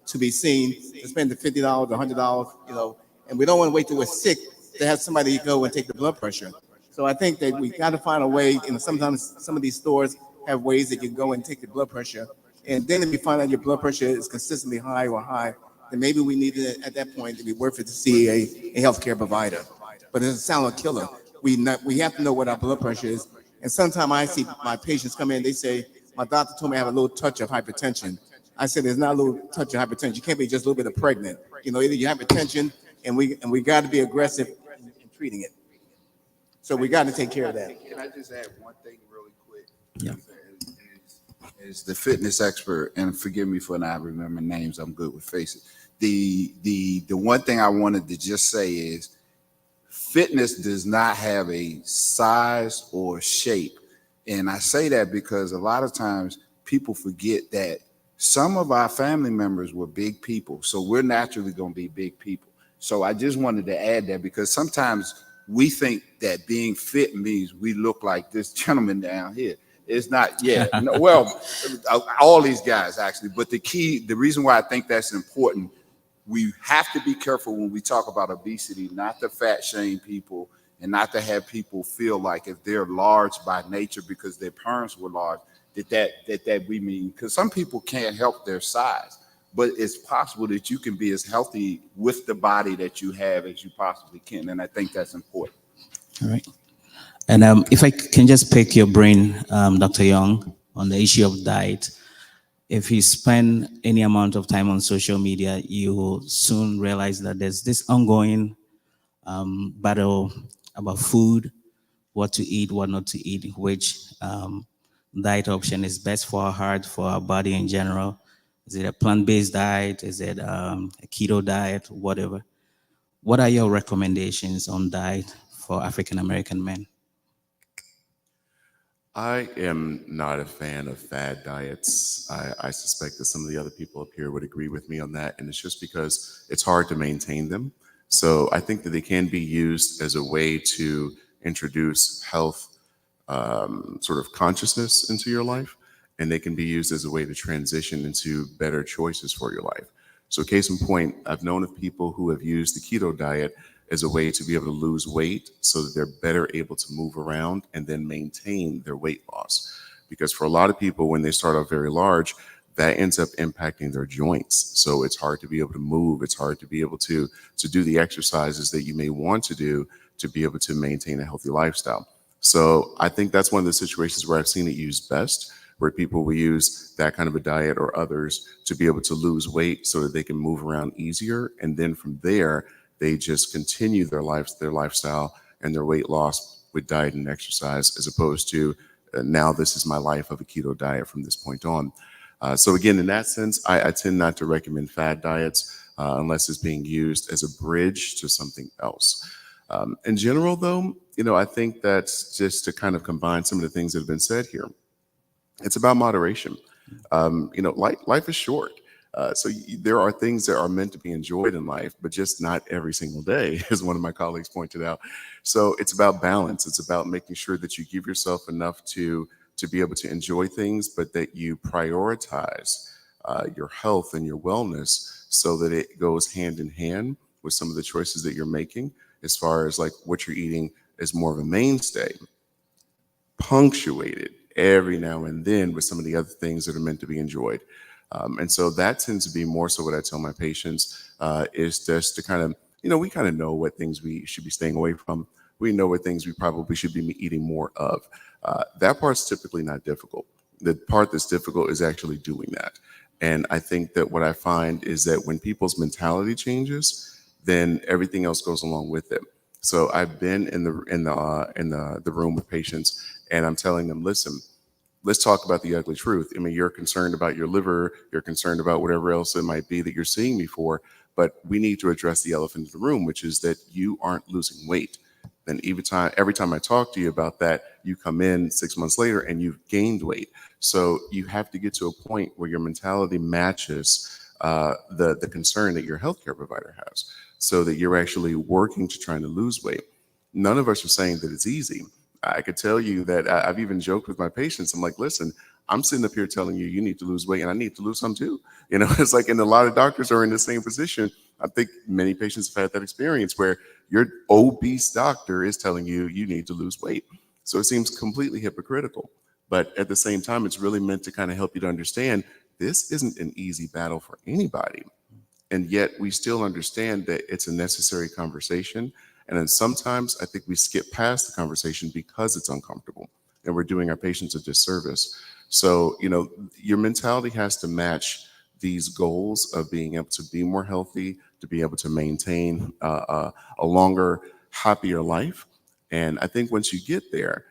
to be seen, to spend the $50, $100, you know, and we don't want to wait till we're sick to have somebody go and take the blood pressure. So I think that we got to find a way, and sometimes some of these stores have ways that you can go and take the blood pressure. And then if you find out your blood pressure is consistently high or high, then maybe we need to, at that point, to be worth it to see a healthcare provider. But it's a silent killer. We have to know what our blood pressure is. And sometimes I see my patients come in, they say, my doctor told me I have a little touch of hypertension. I said, there's not a little touch of hypertension. You can't be just a little bit of pregnant. You know, either you have hypertension and we got to be aggressive in treating it. So we got to take care of that. Can I just add one thing really quick? Yeah. As the fitness expert, and forgive me for not remembering names, I'm good with faces. The one thing I wanted to just say is fitness does not have a size or shape. And I say that because a lot of times people forget that Some of our family members were big people, so we're naturally going to be big people. So I just wanted to add that because sometimes we think that being fit means we look like this gentleman down here. It's not yet. No, well, all these guys actually, but the reason why I think that's important, we have to be careful when we talk about obesity, not to fat shame people and not to have people feel like if they're large by nature because their parents were large, that we mean, because some people can't help their size, but it's possible that you can be as healthy with the body that you have as you possibly can. And I think that's important. All right. And if I can just pick your brain, Dr. Young, on the issue of diet. If you spend any amount of time on social media, you will soon realize that there's this ongoing battle about food, what to eat, what not to eat, which diet option is best for our heart, for our body in general. Is it a plant-based diet? Is it a keto diet? Whatever. What are your recommendations on diet for African-American men? I am not a fan of fad diets. I suspect that some of the other people up here would agree with me on that, and it's just because it's hard to maintain them. So I think that they can be used as a way to introduce health sort of consciousness into your life, and they can be used as a way to transition into better choices for your life. So case in point, I've known of people who have used the keto diet as a way to be able to lose weight so that they're better able to move around and then maintain their weight loss. Because for a lot of people, when they start off very large, that ends up impacting their joints. So it's hard to be able to move. It's hard to be able to do the exercises that you may want to do to be able to maintain a healthy lifestyle. So I think that's one of the situations where I've seen it used best, where people will use that kind of a diet or others to be able to lose weight so that they can move around easier. And then from there, they just continue their lifestyle and their weight loss with diet and exercise, as opposed to now this is my life of a keto diet from this point on. So again, in that sense, I tend not to recommend fad diets unless it's being used as a bridge to something else. In general, though, I think that's just to kind of combine some of the things that have been said here. It's about moderation. Life is short. So there are things that are meant to be enjoyed in life, but just not every single day, as one of my colleagues pointed out. So it's about balance. It's about making sure that you give yourself enough to be able to enjoy things, but that you prioritize your health and your wellness so that it goes hand in hand with some of the choices that you're making, as far as like what you're eating is more of a mainstay, punctuated every now and then with some of the other things that are meant to be enjoyed. And so that tends to be more so what I tell my patients is just to kind of, we kind of know what things we should be staying away from. We know what things we probably should be eating more of. That part's typically not difficult. The part that's difficult is actually doing that. And I think that what I find is that when people's mentality changes, then everything else goes along with it. So I've been in the room with patients, and I'm telling them, listen, let's talk about the ugly truth. I mean, you're concerned about your liver, you're concerned about whatever else it might be that you're seeing me for, but we need to address the elephant in the room, which is that you aren't losing weight. Then every time I talk to you about that, you come in 6 months later and you've gained weight. So you have to get to a point where your mentality matches the concern that your healthcare provider has, so that you're actually working to trying to lose weight. None of us are saying that it's easy. I could tell you that I've even joked with my patients. I'm like, listen, I'm sitting up here telling you you need to lose weight, and I need to lose some too. It's like, and a lot of doctors are in the same position. I think many patients have had that experience where your obese doctor is telling you you need to lose weight. So it seems completely hypocritical. But at the same time, it's really meant to kind of help you to understand this isn't an easy battle for anybody. And yet we still understand that it's a necessary conversation. And then sometimes I think we skip past the conversation because it's uncomfortable and we're doing our patients a disservice. So, your mentality has to match these goals of being able to be more healthy, to be able to maintain a longer, happier life. And I think once you get there,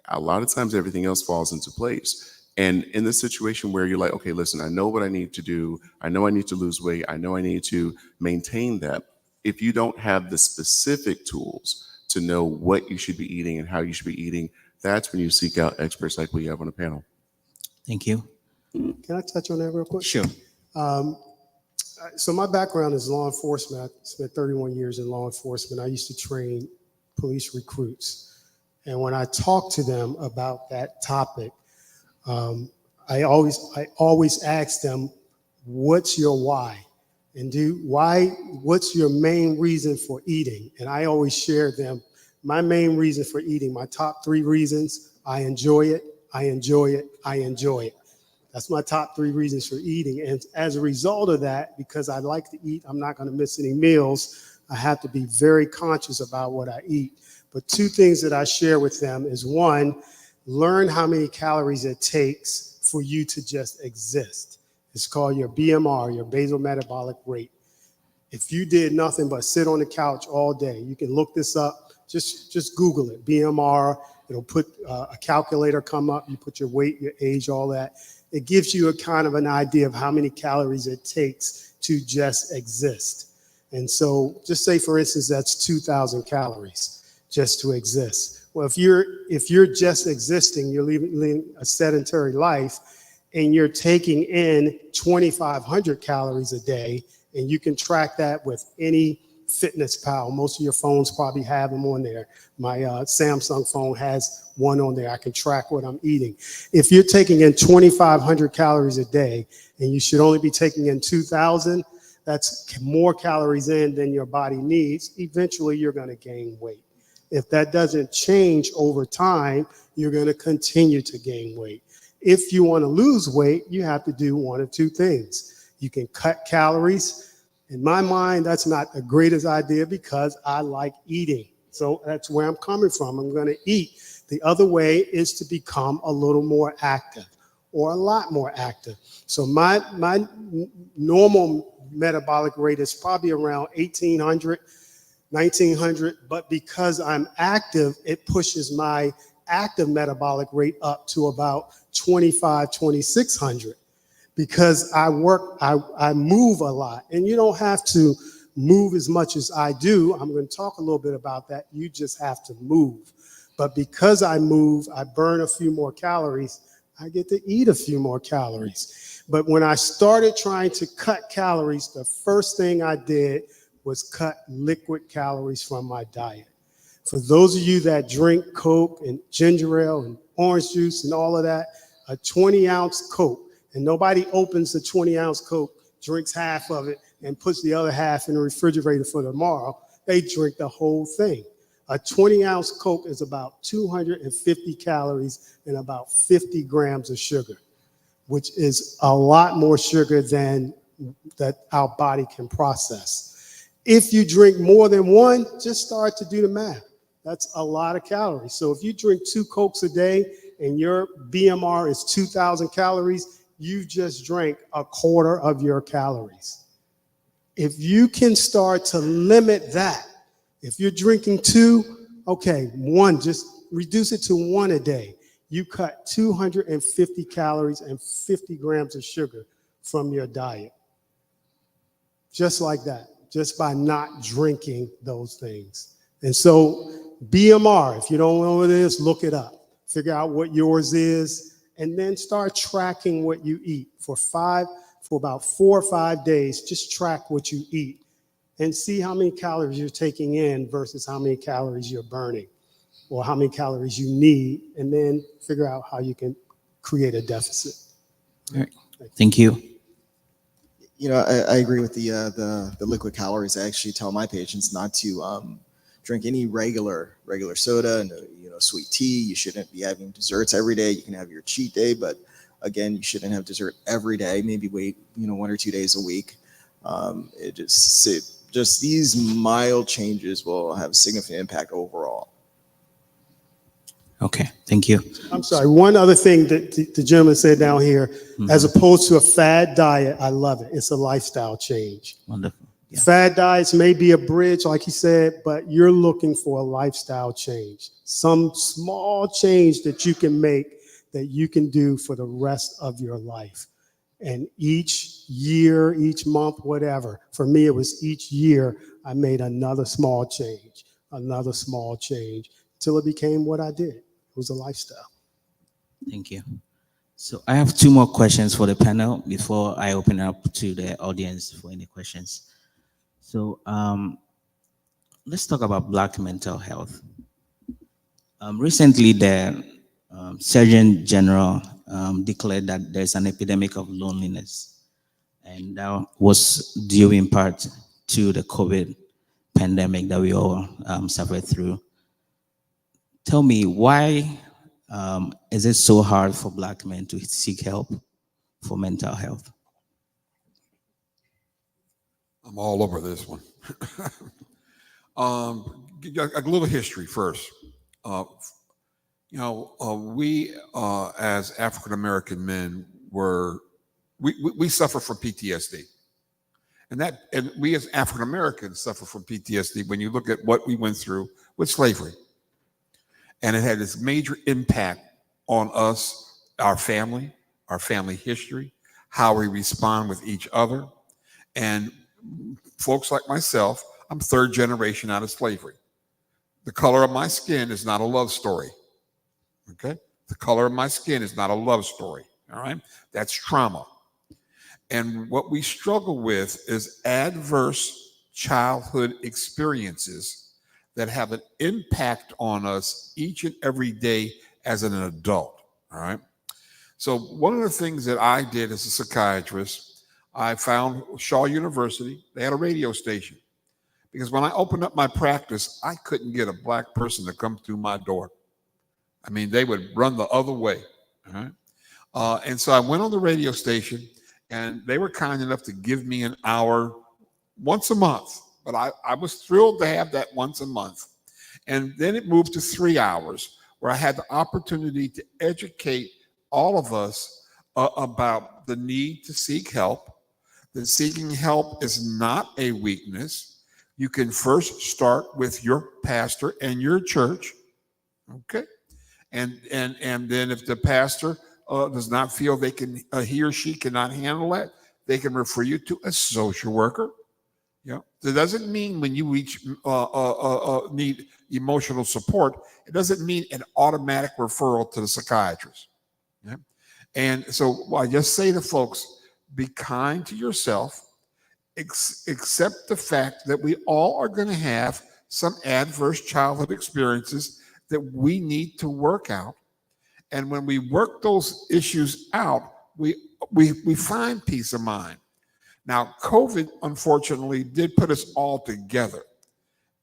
a lot of times everything else falls into place. And in the situation where you're like, okay, listen, I know what I need to do. I know I need to lose weight. I know I need to maintain that. If you don't have the specific tools to know what you should be eating and how you should be eating, that's when you seek out experts like we have on the panel. Thank you. Can I touch on that real quick? Sure. So my background is law enforcement. I spent 31 years in law enforcement. I used to train police recruits. And when I talk to them about that topic, I always ask them, what's your why? And what's your main reason for eating? And I always share them, my main reason for eating, my top 3 reasons: I enjoy it, I enjoy it, I enjoy it. That's my top 3 reasons for eating. And as a result of that, because I like to eat, I'm not going to miss any meals. I have to be very conscious about what I eat. But 2 things that I share with them is, 1, learn how many calories it takes for you to just exist. It's called your BMR, your basal metabolic rate. If you did nothing but sit on the couch all day, you can look this up. Just Google it, BMR. It'll put a calculator come up. You put your weight, your age, all that. It gives you a kind of an idea of how many calories it takes to just exist. And so just say, for instance, that's 2,000 calories just to exist. Well, if you're just existing, you're living a sedentary life, and you're taking in 2,500 calories a day, and you can track that with any FitnessPal. Most of your phones probably have them on there. My Samsung phone has one on there. I can track what I'm eating. If you're taking in 2,500 calories a day, and you should only be taking in 2,000, that's more calories in than your body needs. Eventually, you're going to gain weight. If that doesn't change over time, you're going to continue to gain weight. If you want to lose weight, you have to do 1 of 2 things. You can cut calories. In my mind, that's not the greatest idea because I like eating. So that's where I'm coming from. I'm going to eat. The other way is to become a little more active, or a lot more active. So my normal metabolic rate is probably around 1,800, 1,900, but because I'm active, it pushes my active metabolic rate up to about 2,600, because I move a lot. And you don't have to move as much as I do. I'm going to talk a little bit about that. You just have to move. But because I move, I burn a few more calories. I get to eat a few more calories. But when I started trying to cut calories, the first thing I did was cut liquid calories from my diet. For those of you that drink Coke and ginger ale and orange juice and all of that, a 20-ounce Coke, and nobody opens the 20-ounce Coke, drinks half of it, and puts the other half in the refrigerator for tomorrow. They drink the whole thing. A 20-ounce Coke is about 250 calories and about 50 grams of sugar, which is a lot more sugar than that our body can process. If you drink more than 1, just start to do the math. That's a lot of calories. So if you drink 2 Cokes a day and your BMR is 2,000 calories, you just drank a quarter of your calories. If you can start to limit that, if you're drinking 2, okay, 1, just reduce it to 1 a day. You cut 250 calories and 50 grams of sugar from your diet. Just like that, just by not drinking those things. And so BMR, if you don't know what it is, look it up. Figure out what yours is, and then start tracking what you eat. For about 4 or 5 days, just track what you eat and see how many calories you're taking in versus how many calories you're burning, or how many calories you need, and then figure out how you can create a deficit. All right. Thank you. You know, I agree with the liquid calories. I actually tell my patients not to drink any regular soda and sweet tea. You shouldn't be having desserts every day. You can have your cheat day, but again, you shouldn't have dessert every day. Maybe wait 1 or 2 days a week. Just these mild changes will have a significant impact overall. Okay, thank you. I'm sorry, one other thing that the gentleman said down here, as opposed to a fad diet, I love it. It's a lifestyle change. Wonderful. Yeah. Fad diets may be a bridge, like he said, but you're looking for a lifestyle change. Some small change that you can make that you can do for the rest of your life. And each year, each month, whatever. For me, it was each year I made another small change, till it became what I did. It was a lifestyle. Thank you. So I have two more questions for the panel before I open up to the audience for any questions. So let's talk about Black mental health. Recently, the Surgeon General declared that there's an epidemic of loneliness, and that was due in part to the COVID pandemic that we all suffered through. Tell me, why is it so hard for Black men to seek help for mental health? I'm all over this one. A little history first. We as African American men we suffer from PTSD, and we as African Americans suffer from PTSD when you look at what we went through with slavery, and it had this major impact on us, our family history, how we respond with each other, and folks like myself. I'm third generation out of slavery. The color of my skin is not a love story. Okay? The color of my skin is not a love story. All right? That's trauma. And what we struggle with is adverse childhood experiences that have an impact on us each and every day as an adult. All right? So one of the things that I did as a psychiatrist, I found Shaw University, they had a radio station. Because when I opened up my practice, I couldn't get a Black person to come through my door. I mean, they would run the other way. All right? And so I went on the radio station, and they were kind enough to give me an hour once a month. But I was thrilled to have that once a month. And then it moved to 3 hours, where I had the opportunity to educate all of us about the need to seek help. That seeking help is not a weakness. You can first start with your pastor and your church, okay? And then if the pastor does not feel they can, he or she cannot handle that, they can refer you to a social worker. Yeah, that doesn't mean when you need emotional support, it doesn't mean an automatic referral to the psychiatrist. Yeah? And so I just say to folks, be kind to yourself. Accept the fact that we all are going to have some adverse childhood experiences that we need to work out. And when we work those issues out, we find peace of mind. Now, COVID, unfortunately, did put us all together.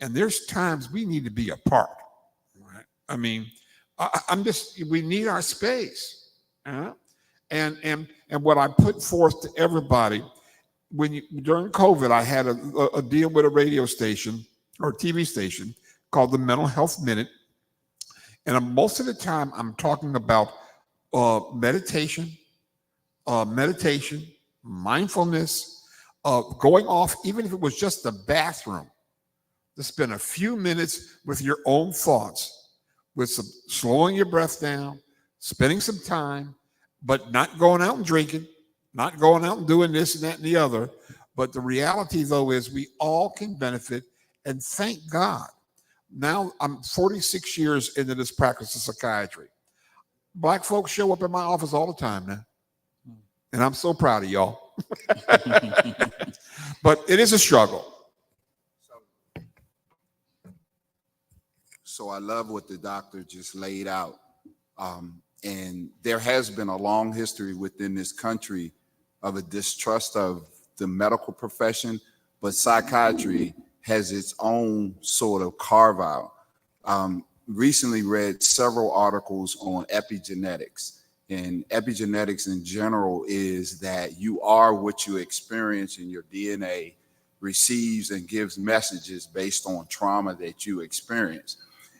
And there's times we need to be apart. Right? I mean, we need our space. And what I put forth to everybody, during COVID, I had a deal with a radio station or TV station called the Mental Health Minute. And most of the time I'm talking about meditation, mindfulness, going off, even if it was just the bathroom, to spend a few minutes with your own thoughts, with some slowing your breath down, spending some time, but not going out and drinking, not going out and doing this and that and the other. But the reality, though, is we all can benefit, and thank God. Now I'm 46 years into this practice of psychiatry. Black folks show up in my office all the time now. And I'm so proud of y'all. But it is a struggle. So I love what the doctor just laid out. And there has been a long history within this country of a distrust of the medical profession, but psychiatry has its own sort of carve out. Recently read several articles on epigenetics, and epigenetics in general is that you are what you experience, and your DNA receives and gives messages based on trauma that you experience.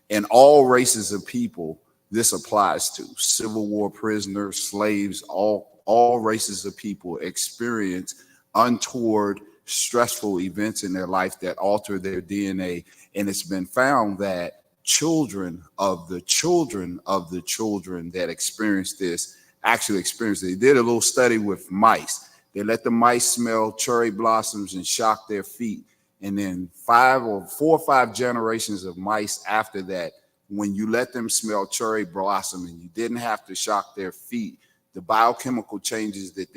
And all races of people, this applies to Civil War prisoners, slaves, all races of people experience untoward, stressful events in their life that alter their DNA. And it's been found that children of the children of the children that experience this actually experience it. They did a little study with mice. They let the mice smell cherry blossoms and shock their feet. And then 4 or 5 generations of mice after that, when you let them smell cherry blossom and you didn't have to shock their feet, the biochemical changes that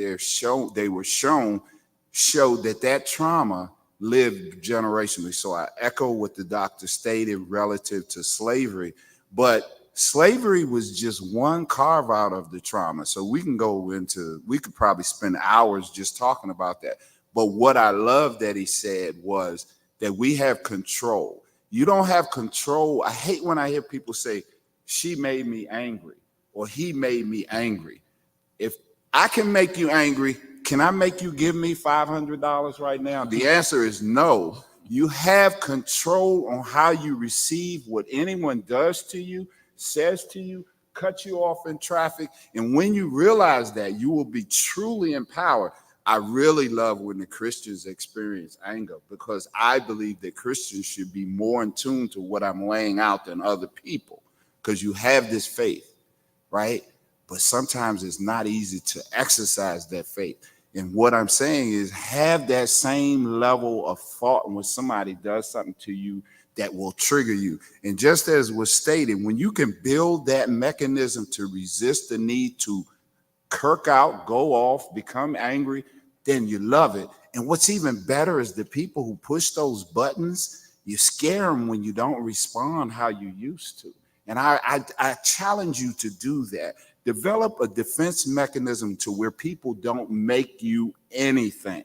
they were shown showed that trauma lived generationally. So I echo what the doctor stated relative to slavery, but slavery was just one carve out of the trauma. So we could probably spend hours just talking about that. But what I love that he said was that we have control. You don't have control. I hate when I hear people say, she made me angry or he made me angry. If I can make you angry, can I make you give me $500 right now? The answer is no. You have control on how you receive what anyone does to you, says to you, cut you off in traffic. And when you realize that, you will be truly empowered. I really love when the Christians experience anger, because I believe that Christians should be more in tune to what I'm laying out than other people, because you have this faith, right? But sometimes it's not easy to exercise that faith. And what I'm saying is have that same level of thought when somebody does something to you that will trigger you. And just as was stated, when you can build that mechanism to resist the need to kirk out, go off, become angry, then you love it. And what's even better is the people who push those buttons, you scare them when you don't respond how you used to. And I challenge you to do that. Develop a defense mechanism to where people don't make you anything,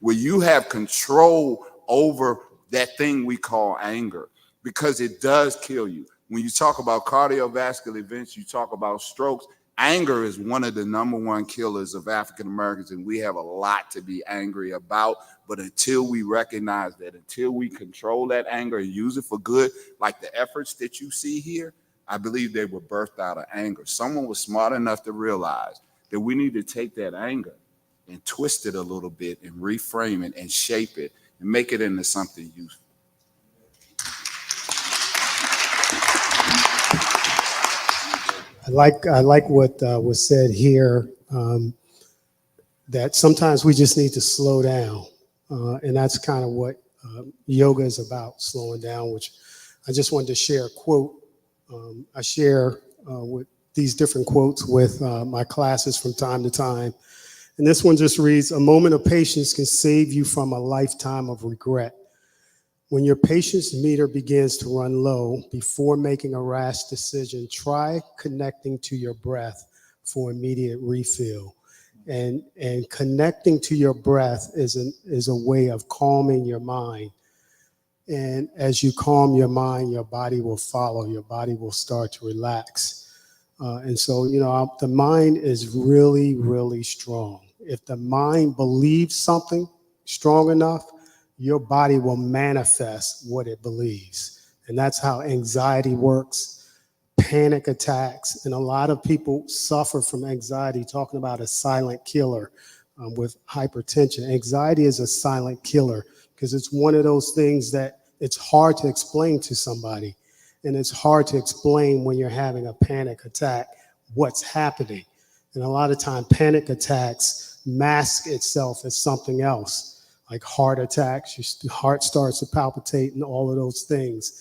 where you have control over that thing we call anger, because it does kill you. When you talk about cardiovascular events, you talk about strokes, anger is one of the #1 killers of African Americans, and we have a lot to be angry about. But until we recognize that, until we control that anger and use it for good, like the efforts that you see here, I believe they were birthed out of anger. Someone was smart enough to realize that we need to take that anger and twist it a little bit and reframe it and shape it and make it into something useful. I like what was said here, that sometimes we just need to slow down. And that's kind of what yoga is about, slowing down, which I just wanted to share a quote. I share with these different quotes with my classes from time to time. And this one just reads, "A moment of patience can save you from a lifetime of regret. When your patience meter begins to run low, before making a rash decision, try connecting to your breath for immediate refill." And connecting to your breath is a way of calming your mind. And as you calm your mind, your body will follow. Your body will start to relax. And so, the mind is really, really strong. If the mind believes something strong enough, your body will manifest what it believes. And that's how anxiety works, panic attacks. And a lot of people suffer from anxiety, talking about a silent killer with hypertension. Anxiety is a silent killer because it's one of those things that it's hard to explain to somebody. And it's hard to explain when you're having a panic attack what's happening. And a lot of time panic attacks mask itself as something else, like heart attacks. Your heart starts to palpitate and all of those things.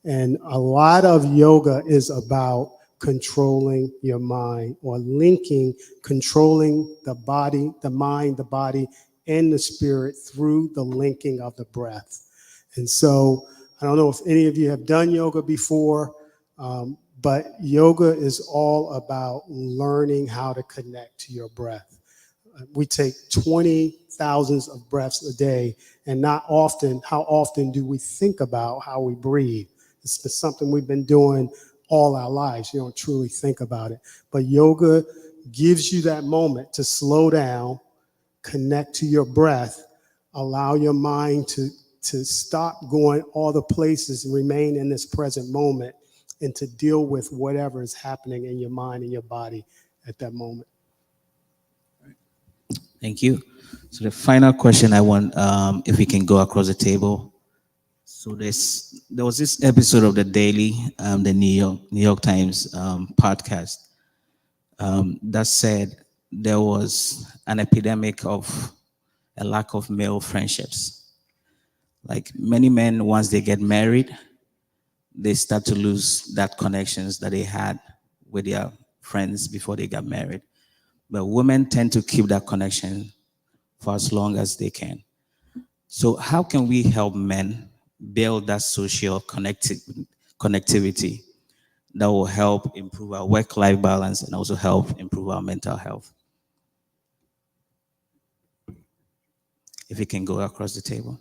And a lot of yoga is about controlling your mind, or controlling the body, the mind, the body, and the spirit through the linking of the breath. And so I don't know if any of you have done yoga before, but yoga is all about learning how to connect to your breath. We take 20,000 of breaths a day, and how often do we think about how we breathe? It's been something we've been doing all our lives. You don't truly think about it. But yoga gives you that moment to slow down, connect to your breath, allow your mind to stop going all the places and remain in this present moment, and to deal with whatever is happening in your mind and your body at that moment. Thank you. So the final question I want, if we can go across the table. So there was this episode of The Daily, the New York Times podcast, that said there was an epidemic of a lack of male friendships. Like many men, once they get married, they start to lose that connections that they had with their friends before they got married. but women tend to keep that connection for as long as they can. So how can we help men build that social connectivity that will help improve our work-life balance and also help improve our mental health? If you can go across the table.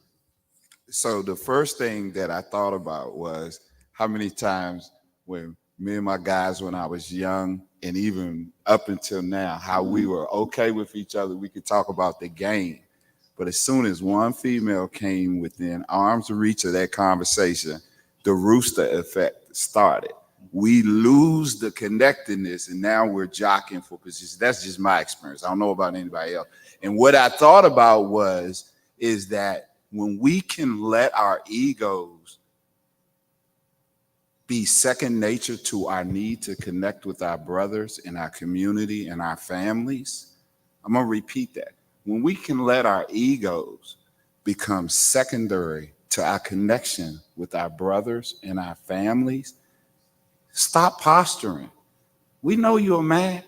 So the first thing that I thought about was how many times when me and my guys, when I was young and even up until now, how we were okay with each other. We could talk about the game. But as soon as one female came within arm's reach of that conversation, the rooster effect started. We lose the connectedness, and now we're jockeying for position. That's just my experience. I don't know about anybody else. And what I thought about is that when we can let our egos be second nature to our need to connect with our brothers in our community and our families, I'm going to repeat that. When we can let our egos become secondary to our connection with our brothers and our families, stop posturing. We know you're a man,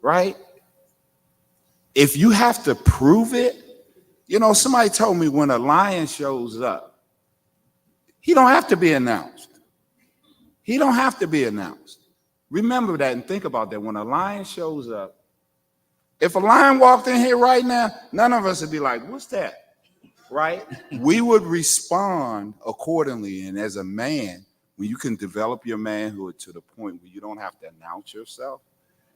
right? If you have to prove it, you know, somebody told me when a lion shows up, he don't have to be announced. He don't have to be announced. Remember that and think about that. When a lion shows up, if a lion walked in here right now, none of us would be like, what's that? Right? We would respond accordingly. And as a man, when you can develop your manhood to the point where you don't have to announce yourself,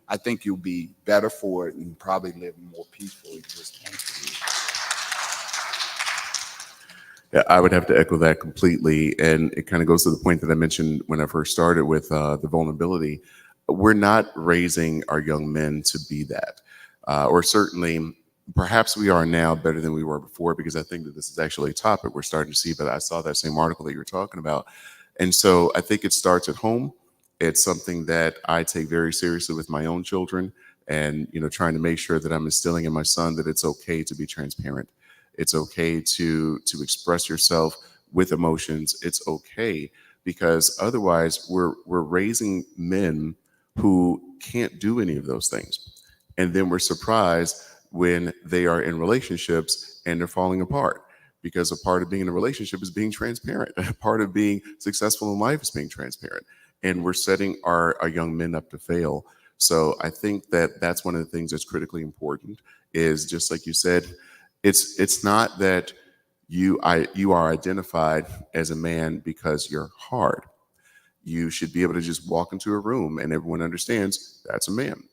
I think you'll be better for it and probably live a more peaceful existence. Yeah, I would have to echo that completely. And it kind of goes to the point that I mentioned when I first started with the vulnerability. We're not raising our young men to be that. Or certainly, perhaps we are now better than we were before, because I think that this is actually a topic we're starting to see, but I saw that same article that you were talking about. And so I think it starts at home. It's something that I take very seriously with my own children, and, you know, trying to make sure that I'm instilling in my son that it's okay to be transparent. It's okay to express yourself with emotions. It's okay, because otherwise we're raising men who can't do any of those things. And then we're surprised when they are in relationships and they're falling apart, because a part of being in a relationship is being transparent. A part of being successful in life is being transparent. And we're setting our young men up to fail. So I think that that's one of the things that's critically important, is just like you said, it's not that you are identified as a man because you're hard. You should be able to just walk into a room and everyone understands that's a man.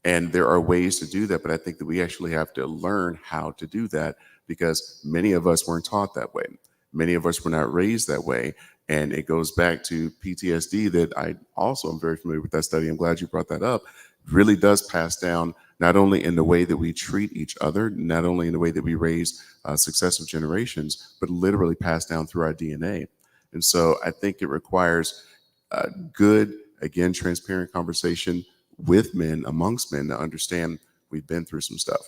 And there are ways to do that, but I think that we actually have to learn how to do that, because many of us weren't taught that way. Many of us were not raised that way. And it goes back to PTSD that I also am very familiar with that study. I'm glad you brought that up. It really does pass down, not only in the way that we treat each other, not only in the way that we raise successive generations, but literally pass down through our DNA. And so I think it requires a good, again, transparent conversation with men, amongst men, to understand we've been through some stuff.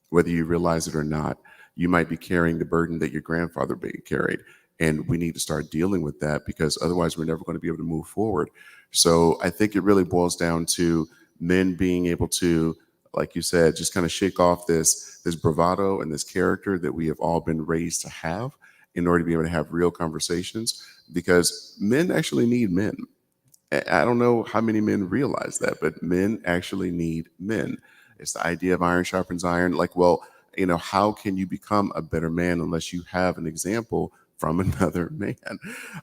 Whether you realize it or not, you might be carrying the burden that your grandfather carried. And we need to start dealing with that, because otherwise we're never going to be able to move forward. So I think it really boils down to men being able to, like you said, just kind of shake off this bravado and this character that we have all been raised to have in order to be able to have real conversations, because men actually need men. I don't know how many men realize that, but men actually need men. It's the idea of iron sharpens iron. Like, well, you know, how can you become a better man unless you have an example from another man?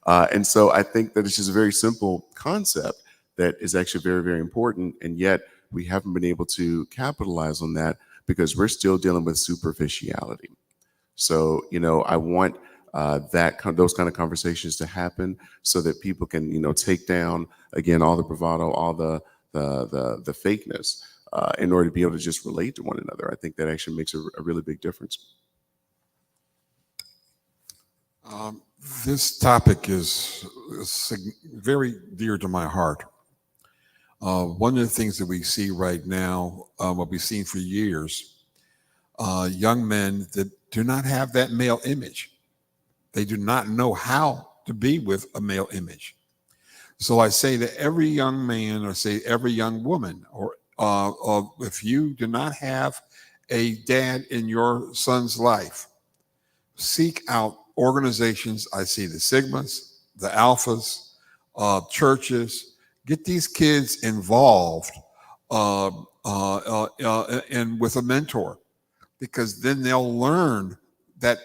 And so I think that it's just a very simple concept that is actually very, very important. And yet we haven't been able to capitalize on that because we're still dealing with superficiality. So, you know, I want those kind of conversations to happen so that people can, you know, take down, again, all the bravado, all the fakeness in order to be able to just relate to one another. I think that actually makes a really big difference. This topic is very dear to my heart. One of the things that we see right now, what we've seen for years, young men that do not have that male image. They do not know how to be with a male image. So I say to every young man, or say every young woman, or if you do not have a dad in your son's life, seek out organizations. I see the Sigmas, the Alphas, churches. Get these kids involved and with a mentor, because then they'll learn that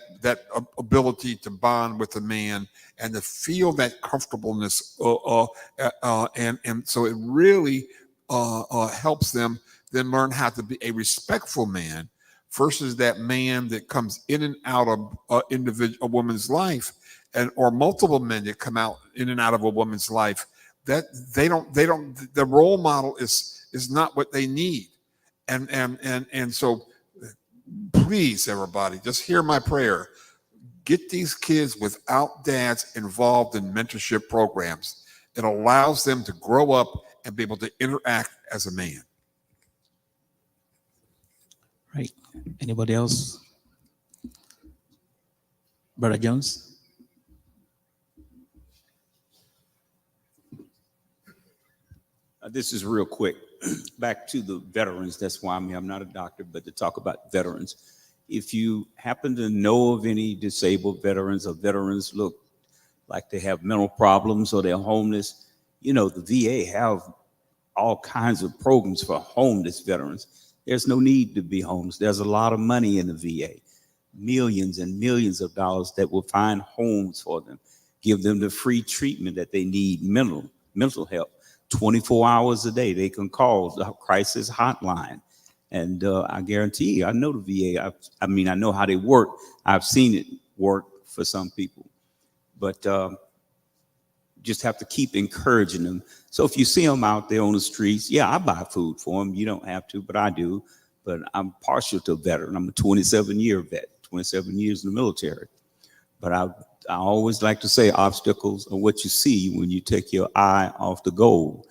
ability to bond with a man and to feel that comfortableness. And so it really helps them then learn how to be a respectful man versus that man that comes in and out of a woman's life, and or multiple men that come out in and out of a woman's life, that they don't the role model is not what they need. And so please, everybody, just hear my prayer. Get these kids without dads involved in mentorship programs. It allows them to grow up and be able to interact as a man. Right. Anybody else? Brother Jones? This is real quick. Back to the veterans. That's why I'm here. I'm not a doctor, but to talk about veterans. If you happen to know of any disabled veterans or veterans look like they have mental problems or they're homeless, you know, the VA have all kinds of programs for homeless veterans. There's no need to be homeless. There's a lot of money in the VA, millions and millions of dollars that will find homes for them, give them the free treatment that they need, mental health. 24 hours a day, they can call the crisis hotline. And I guarantee you, I know the VA. I mean, I know how they work. I've seen it work for some people. But just have to keep encouraging them. So if you see them out there on the streets, yeah, I buy food for them. You don't have to, but I do. But I'm partial to a veteran. I'm a 27-year vet, 27 years in the military. But I always like to say obstacles are what you see when you take your eye off the goal.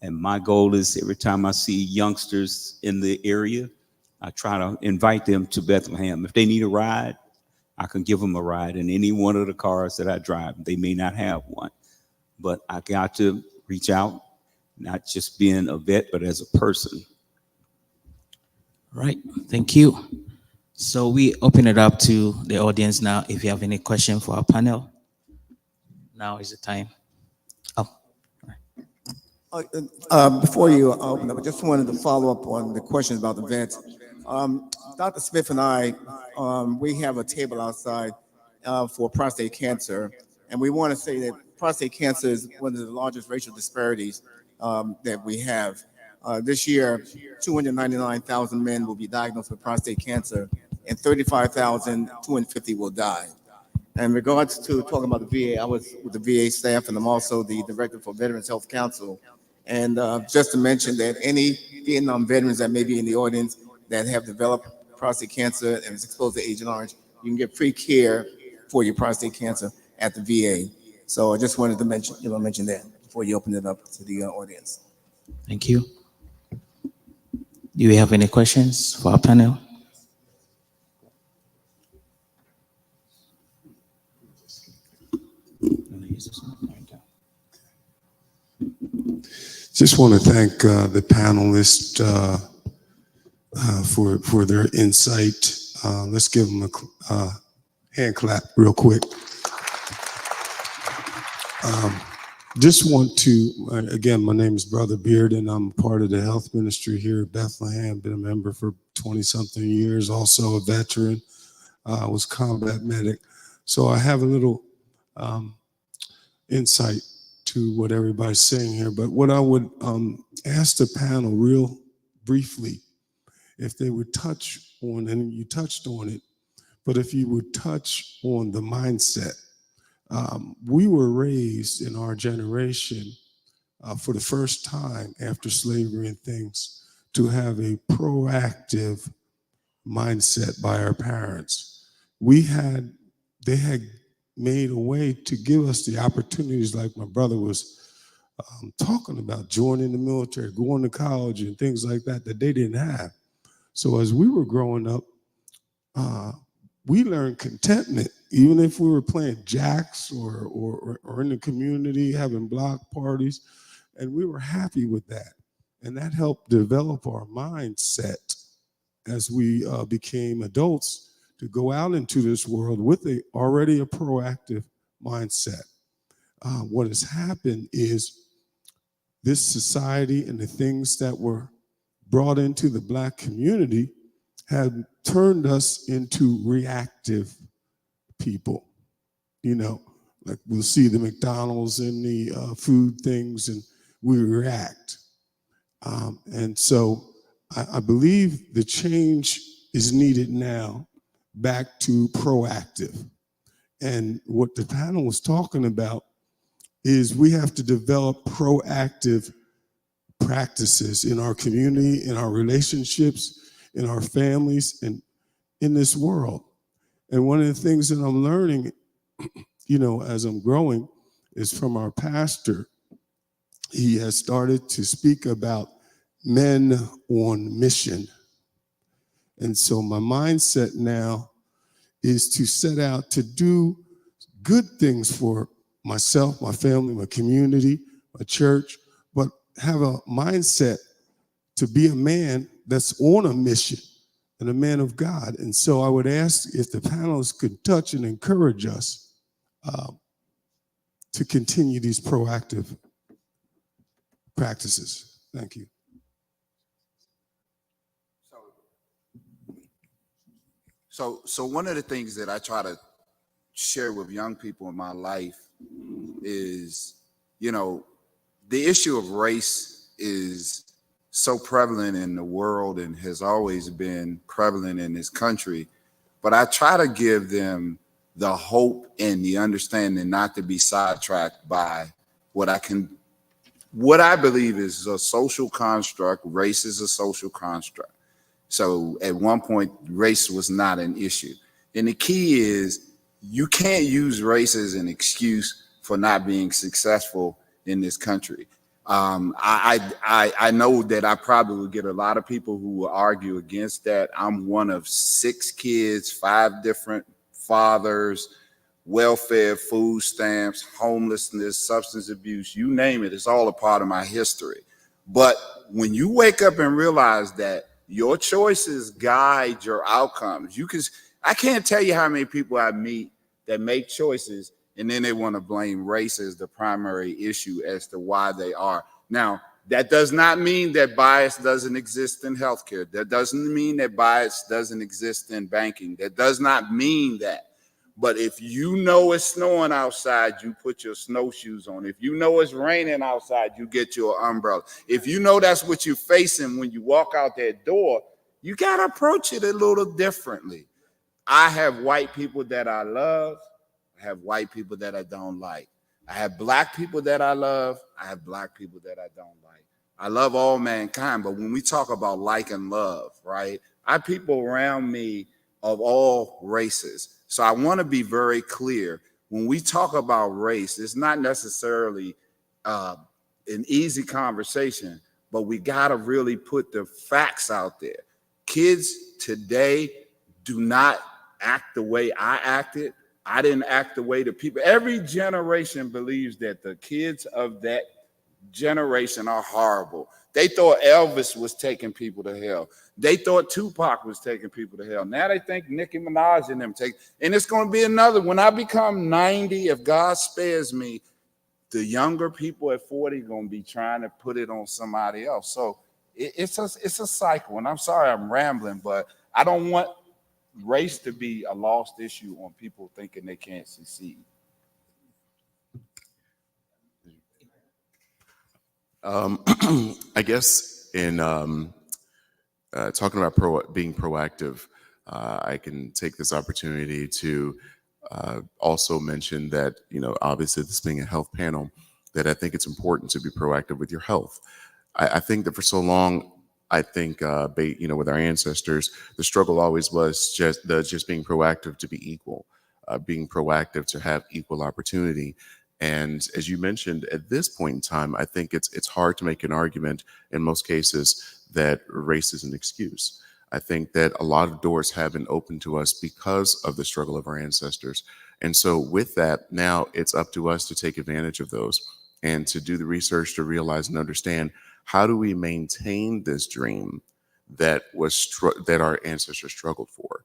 And my goal is every time I see youngsters in the area, I try to invite them to Bethlehem. If they need a ride, I can give them a ride in any one of the cars that I drive. They may not have one, but I got to reach out, not just being a vet, but as a person. Right. Thank you. So we open it up to the audience now. If you have any question for our panel, now is the time. Before you open up, I just wanted to follow up on the questions about the vets. Dr. Smith and I, we have a table outside for prostate cancer, and we want to say that prostate cancer is one of the largest racial disparities that we have. This year, 299,000 men will be diagnosed with prostate cancer, and 35,250 will die. In regards to talking about the VA, I was with the VA staff, and I'm also the director for Veterans Health Council. And just to mention that any Vietnam veterans that may be in the audience that have developed prostate cancer and is exposed to Agent Orange, you can get free care for your prostate cancer at the VA. So I just wanted to mention that before you open it up to the audience. Thank you. Do you have any questions for our panel? Just want to thank the panelists for their insight. Let's give them a hand clap real quick. Just want to, again, my name is Brother Beard, and I'm part of the health ministry here at Bethlehem. Been a member for 20-something years, also a veteran. I was combat medic. So I have a little insight to what everybody's saying here. But what I would ask the panel real briefly, if they would touch on, and you touched on it, but if you would touch on the mindset. We were raised in our generation for the first time after slavery and things to have a proactive mindset by our parents. They had made a way to give us the opportunities, like my brother was talking about, joining the military, going to college and things like that they didn't have. So as we were growing up, we learned contentment, even if we were playing jacks or in the community, having block parties, and we were happy with that. And that helped develop our mindset as we became adults to go out into this world with already a proactive mindset. What has happened is this society and the things that were brought into the Black community have turned us into reactive people. You know, like we'll see the McDonald's and the food things and we react. And so I believe the change is needed now back to proactive. And what the panel was talking about is we have to develop proactive practices in our community, in our relationships, in our families, and in this world. And one of the things that I'm learning, you know, as I'm growing, is from our pastor. He has started to speak about men on mission. And so my mindset now is to set out to do good things for myself, my family, my community, my church, but have a mindset to be a man that's on a mission and a man of God. And so I would ask if the panelists could touch and encourage us to continue these proactive practices. Thank you. So one of the things that I try to share with young people in my life is, you know, the issue of race is so prevalent in the world and has always been prevalent in this country. But I try to give them the hope and the understanding not to be sidetracked by what I believe is a social construct. Race is a social construct. So at one point, race was not an issue. And the key is you can't use race as an excuse for not being successful in this country. I know that I probably will get a lot of people who will argue against that. I'm one of 6 kids, 5 different fathers, welfare, food stamps, homelessness, substance abuse, you name it, it's all a part of my history. But when you wake up and realize that your choices guide your outcomes, I can't tell you how many people I meet that make choices and then they want to blame race as the primary issue as to why they are. Now, that does not mean that bias doesn't exist in healthcare. That doesn't mean that bias doesn't exist in banking. That does not mean that. But if you know it's snowing outside, you put your snowshoes on. If you know it's raining outside, you get your umbrella. If you know that's what you're facing when you walk out that door, you got to approach it a little differently. I have white people that I love. I have white people that I don't like. I have Black people that I love. I have Black people that I don't like. I love all mankind, but when we talk about like and love, right? I have people around me of all races. So I want to be very clear. When we talk about race, it's not necessarily an easy conversation, but we got to really put the facts out there. Kids today do not act the way I acted. I didn't act the way the people. Every generation believes that the kids of that generation are horrible. They thought Elvis was taking people to hell. They thought Tupac was taking people to hell. Now they think Nicki Minaj and them take. And it's going to be another. When I become 90, if God spares me, the younger people at 40 are going to be trying to put it on somebody else. So it's a cycle. And I'm sorry I'm rambling, but I don't want race to be a lost issue on people thinking they can't succeed. I guess in talking about being proactive, I can take this opportunity to also mention that, you know, obviously this being a health panel, that I think it's important to be proactive with your health. I think that for so long, I think, you know, with our ancestors, the struggle always was just being proactive to be equal, being proactive to have equal opportunity. And as you mentioned, at this point in time, I think it's hard to make an argument in most cases that race is an excuse. I think that a lot of doors have been opened to us because of the struggle of our ancestors. And so with that, now it's up to us to take advantage of those and to do the research to realize and understand how do we maintain this dream that that our ancestors struggled for?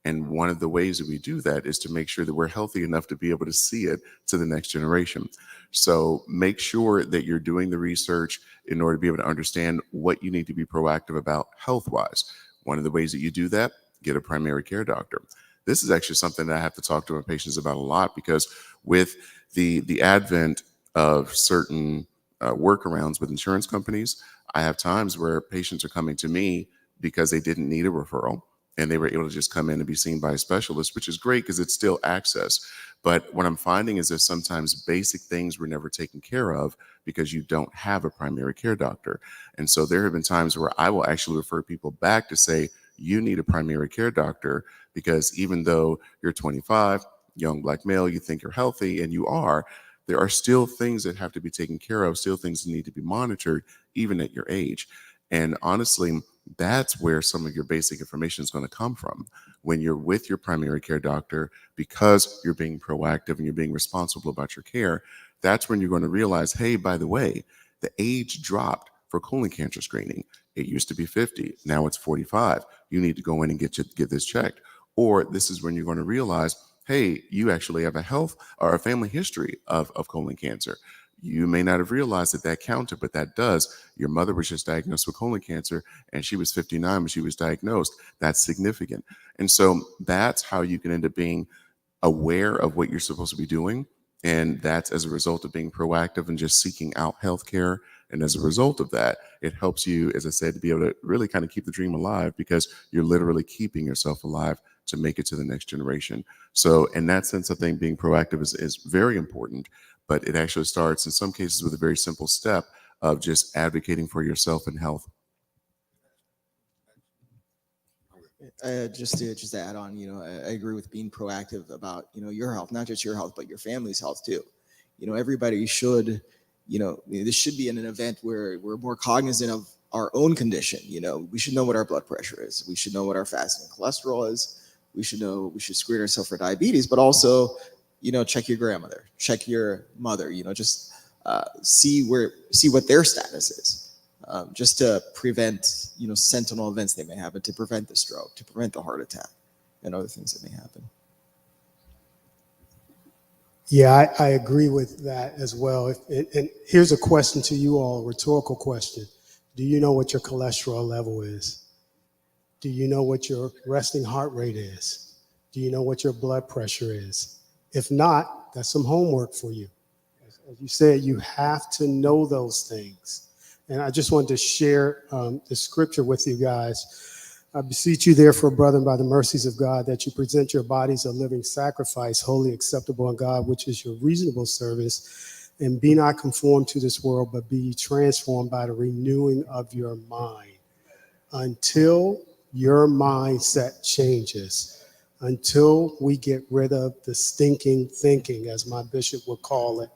And one of the ways that we do that is to make sure that we're healthy enough to be able to see it to the next generation. So make sure that you're doing the research in order to be able to understand what you need to be proactive about health-wise. One of the ways that you do that, get a primary care doctor. This is actually something that I have to talk to my patients about a lot, because with the advent of certain workarounds with insurance companies, I have times where patients are coming to me because they didn't need a referral and they were able to just come in and be seen by a specialist, which is great because it's still access. But what I'm finding is that sometimes basic things were never taken care of because you don't have a primary care doctor. And so there have been times where I will actually refer people back to say, you need a primary care doctor, because even though you're 25, young Black male, you think you're healthy, and you are, there are still things that have to be taken care of, still things that need to be monitored, even at your age. And honestly, that's where some of your basic information is going to come from when you're with your primary care doctor, because you're being proactive and you're being responsible about your care. That's when you're going to realize, hey, by the way, the age dropped for colon cancer screening. It used to be 50, now it's 45. You need to go in and get this checked. Or this is when you're going to realize, hey, you actually have a health or a family history of colon cancer. You may not have realized that counted, but that does. Your mother was just diagnosed with colon cancer and she was 59 when she was diagnosed. That's significant. And so that's how you can end up being aware of what you're supposed to be doing. And that's as a result of being proactive and just seeking out healthcare. And as a result of that, it helps you, as I said, to be able to really kind of keep the dream alive, because you're literally keeping yourself alive to make it to the next generation. So in that sense, I think being proactive is very important, but it actually starts in some cases with a very simple step of just advocating for yourself and health. Just to add on, I agree with being proactive about, your health, not just your health, but your family's health too. Everybody should, this should be an event where we're more cognizant of our own condition. We should know what our blood pressure is. We should know what our fasting cholesterol is. We should screen ourselves for diabetes, but also, check your grandmother, check your mother, just see what their status is, just to prevent, sentinel events they may have, and to prevent the stroke, to prevent the heart attack and other things that may happen. Yeah, I agree with that as well. And here's a question to you all, a rhetorical question. Do you know what your cholesterol level is? Do you know what your resting heart rate is? Do you know what your blood pressure is? If not, that's some homework for you. As you said, you have to know those things. And I just wanted to share the scripture with you guys. I beseech you, therefore, brethren, by the mercies of God, that you present your bodies a living sacrifice, wholly acceptable unto God, which is your reasonable service. And be not conformed to this world, but be transformed by the renewing of your mind. Until your mindset changes, until we get rid of the stinking thinking, as my bishop would call it,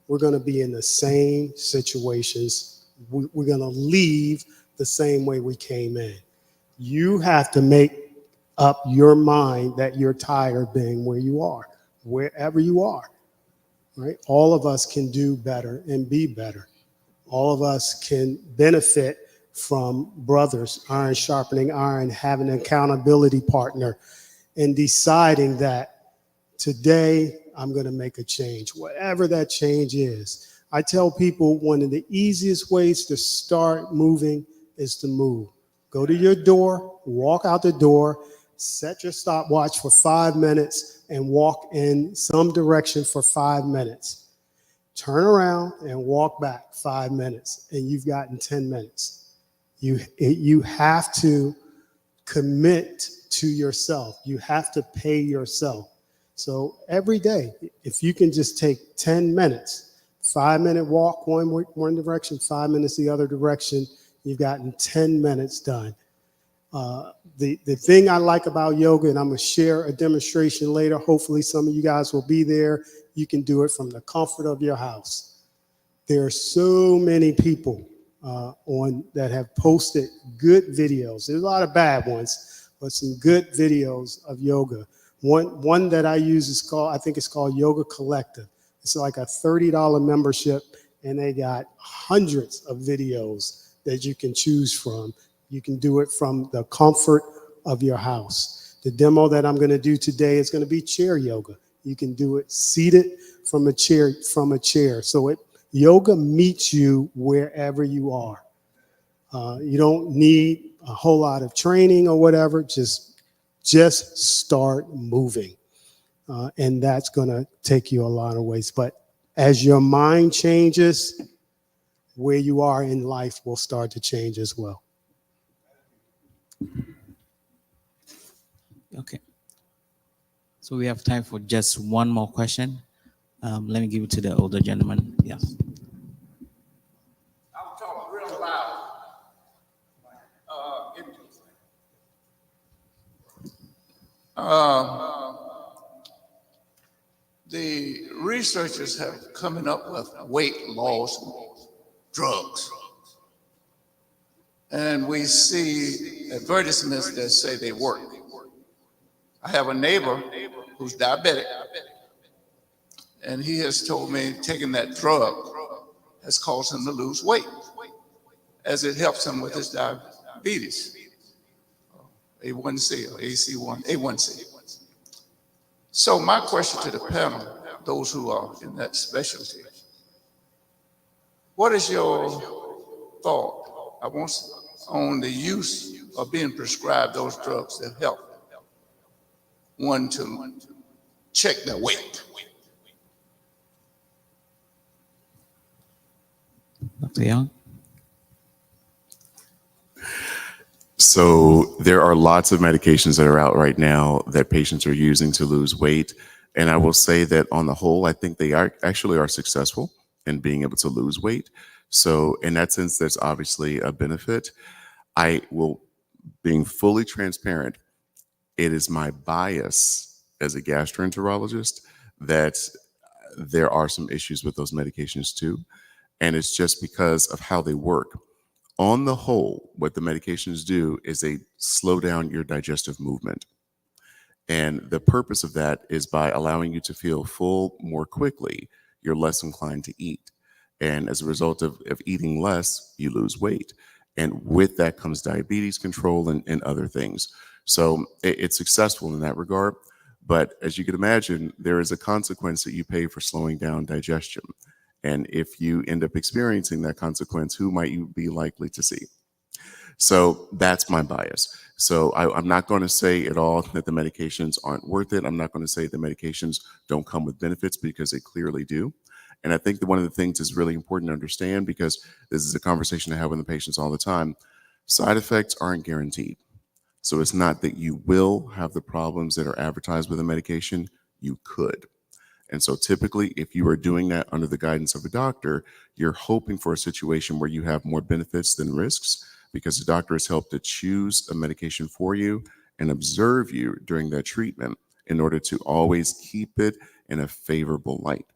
we're going to be in the same situations. We're going to leave the same way we came in. You have to make up your mind that you're tired of being where you are, wherever you are, right? All of us can do better and be better. All of us can benefit from brothers, iron sharpening iron, having an accountability partner, and deciding that today I'm going to make a change, whatever that change is. I tell people one of the easiest ways to start moving is to move. Go to your door, walk out the door, set your stopwatch for 5 minutes, and walk in some direction for 5 minutes. Turn around and walk back 5 minutes, and you've gotten 10 minutes. You have to commit to yourself. You have to pay yourself. So every day, if you can just take 10 minutes, 5 minute walk one direction, 5 minutes the other direction, you've gotten 10 minutes done. The thing I like about yoga, and I'm going to share a demonstration later. Hopefully some of you guys will be there. You can do it from the comfort of your house. There are so many people that have posted good videos. There's a lot of bad ones, but some good videos of yoga. One that I use is called, I think it's called Yoga Collective. It's like a $30 membership, and they got hundreds of videos that you can choose from. You can do it from the comfort of your house. The demo that I'm going to do today is going to be chair yoga. You can do it seated from a chair. So yoga meets you wherever you are. You don't need a whole lot of training or whatever. Just start moving. And that's going to take you a lot of ways. But as your mind changes, where you are in life will start to change as well. Okay. So we have time for just one more question. Let me give it to the older gentleman. Yes. I'm talking real loud. The researchers have coming up with weight loss drugs. And we see advertisements that say they work. I have a neighbor who's diabetic, and he has told me taking that drug has caused him to lose weight as it helps him with his diabetes, A1C or A1C. So my question to the panel, those who are in that specialty, what is your thought on the use of being prescribed those drugs that help one to check their weight? Dr. Young? So there are lots of medications that are out right now that patients are using to lose weight. And I will say that on the whole, I think they are successful in being able to lose weight. So in that sense, there's obviously a benefit. Being fully transparent, it is my bias as a gastroenterologist that there are some issues with those medications too. And it's just because of how they work. On the whole, what the medications do is they slow down your digestive movement. And the purpose of that is by allowing you to feel full more quickly, you're less inclined to eat. And as a result of eating less, you lose weight. And with that comes diabetes control and other things. So it's successful in that regard. But as you can imagine, there is a consequence that you pay for slowing down digestion. And if you end up experiencing that consequence, who might you be likely to see? So that's my bias. So I'm not going to say at all that the medications aren't worth it. I'm not going to say the medications don't come with benefits, because they clearly do. And I think that one of the things is really important to understand, because this is a conversation I have with the patients all the time. Side effects aren't guaranteed. So it's not that you will have the problems that are advertised with a medication. You could. And so typically, if you are doing that under the guidance of a doctor, you're hoping for a situation where you have more benefits than risks, because the doctor has helped to choose a medication for you and observe you during that treatment in order to always keep it in a favorable light.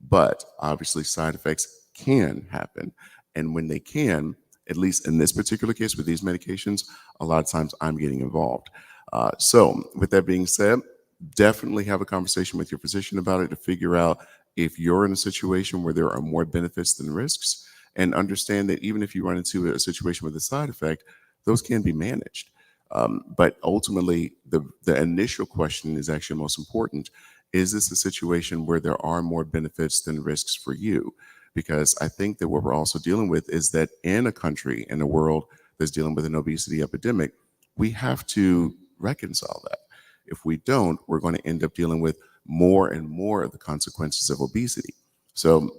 But obviously, side effects can happen. And when they can, at least in this particular case with these medications, a lot of times I'm getting involved. So with that being said, definitely have a conversation with your physician about it to figure out if you're in a situation where there are more benefits than risks, and understand that even if you run into a situation with a side effect, those can be managed. But ultimately, the initial question is actually most important. Is this a situation where there are more benefits than risks for you? Because I think that what we're also dealing with is that in a country, in a world that's dealing with an obesity epidemic, we have to reconcile that. If we don't, we're going to end up dealing with more and more of the consequences of obesity. So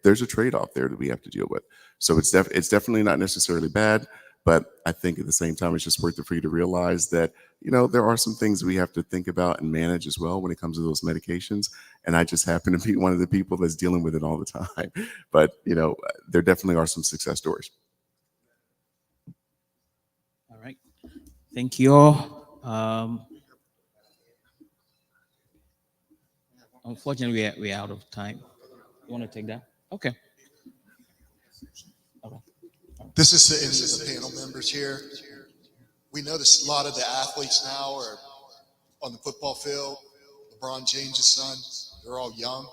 there's a trade-off there that we have to deal with. So it's definitely not necessarily bad, but I think at the same time, it's just worth it for you to realize that, you know, there are some things we have to think about and manage as well when it comes to those medications. And I just happen to be one of the people that's dealing with it all the time. But, you know, there definitely are some success stories. All right. Thank you all. Unfortunately, we're out of time. You want to take that? Okay. This is the panel members here. We notice a lot of the athletes now are on the football field. LeBron James' son, they're all young.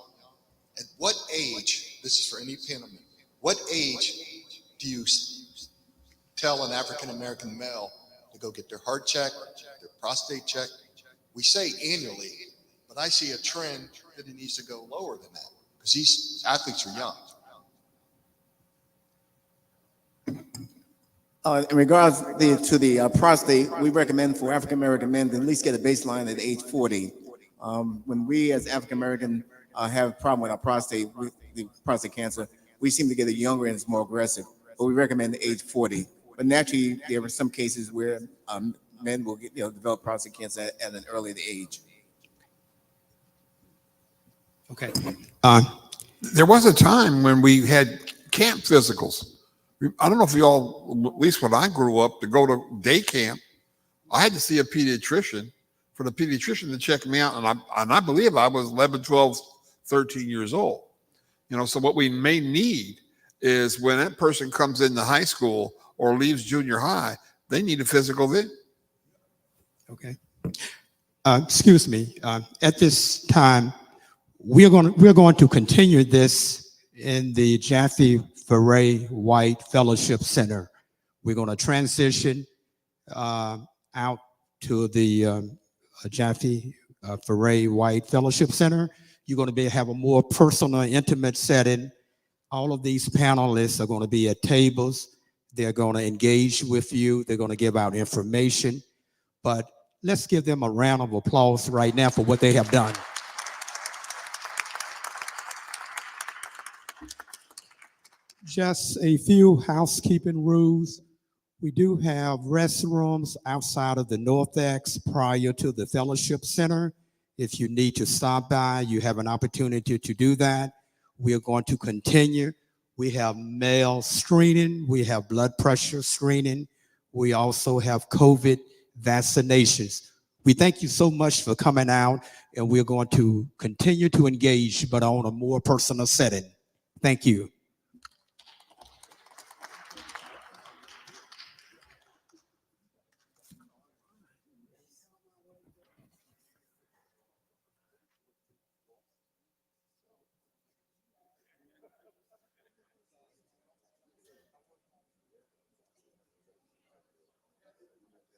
At what age, this is for any panel member, what age do you tell an African-American male to go get their heart checked, their prostate checked. We say annually, but I see a trend that it needs to go lower than that because these athletes are young. In regards to the prostate, we recommend for African American men to at least get a baseline at age 40. When we as African American have a problem with our prostate, the prostate cancer, we seem to get it younger and it's more aggressive. But we recommend the age 40. But naturally, there are some cases where men will get, develop prostate cancer at an early age. Okay. There was a time when we had camp physicals. I don't know if y'all, at least when I grew up, to go to day camp, I had to see a pediatrician for the pediatrician to check me out. And I believe I was 11, 12, 13 years old. So what we may need is when that person comes into high school or leaves junior high, they need a physical then. Okay. Excuse me. At this time, we're going to continue this in the Jaffe Ferret White Fellowship Center. We're going to transition out to the Jaffe Ferret White Fellowship Center. You're going to have a more personal, intimate setting. All of these panelists are going to be at tables. They're going to engage with you. They're going to give out information. But let's give them a round of applause right now for what they have done. Just a few housekeeping rules. We do have restrooms outside of the Northex prior to the Fellowship Center. If you need to stop by, you have an opportunity to do that. We are going to continue. We have male screening. We have blood pressure screening. We also have COVID vaccinations. We thank you so much for coming out, and we're going to continue to engage, but on a more personal setting. Thank you.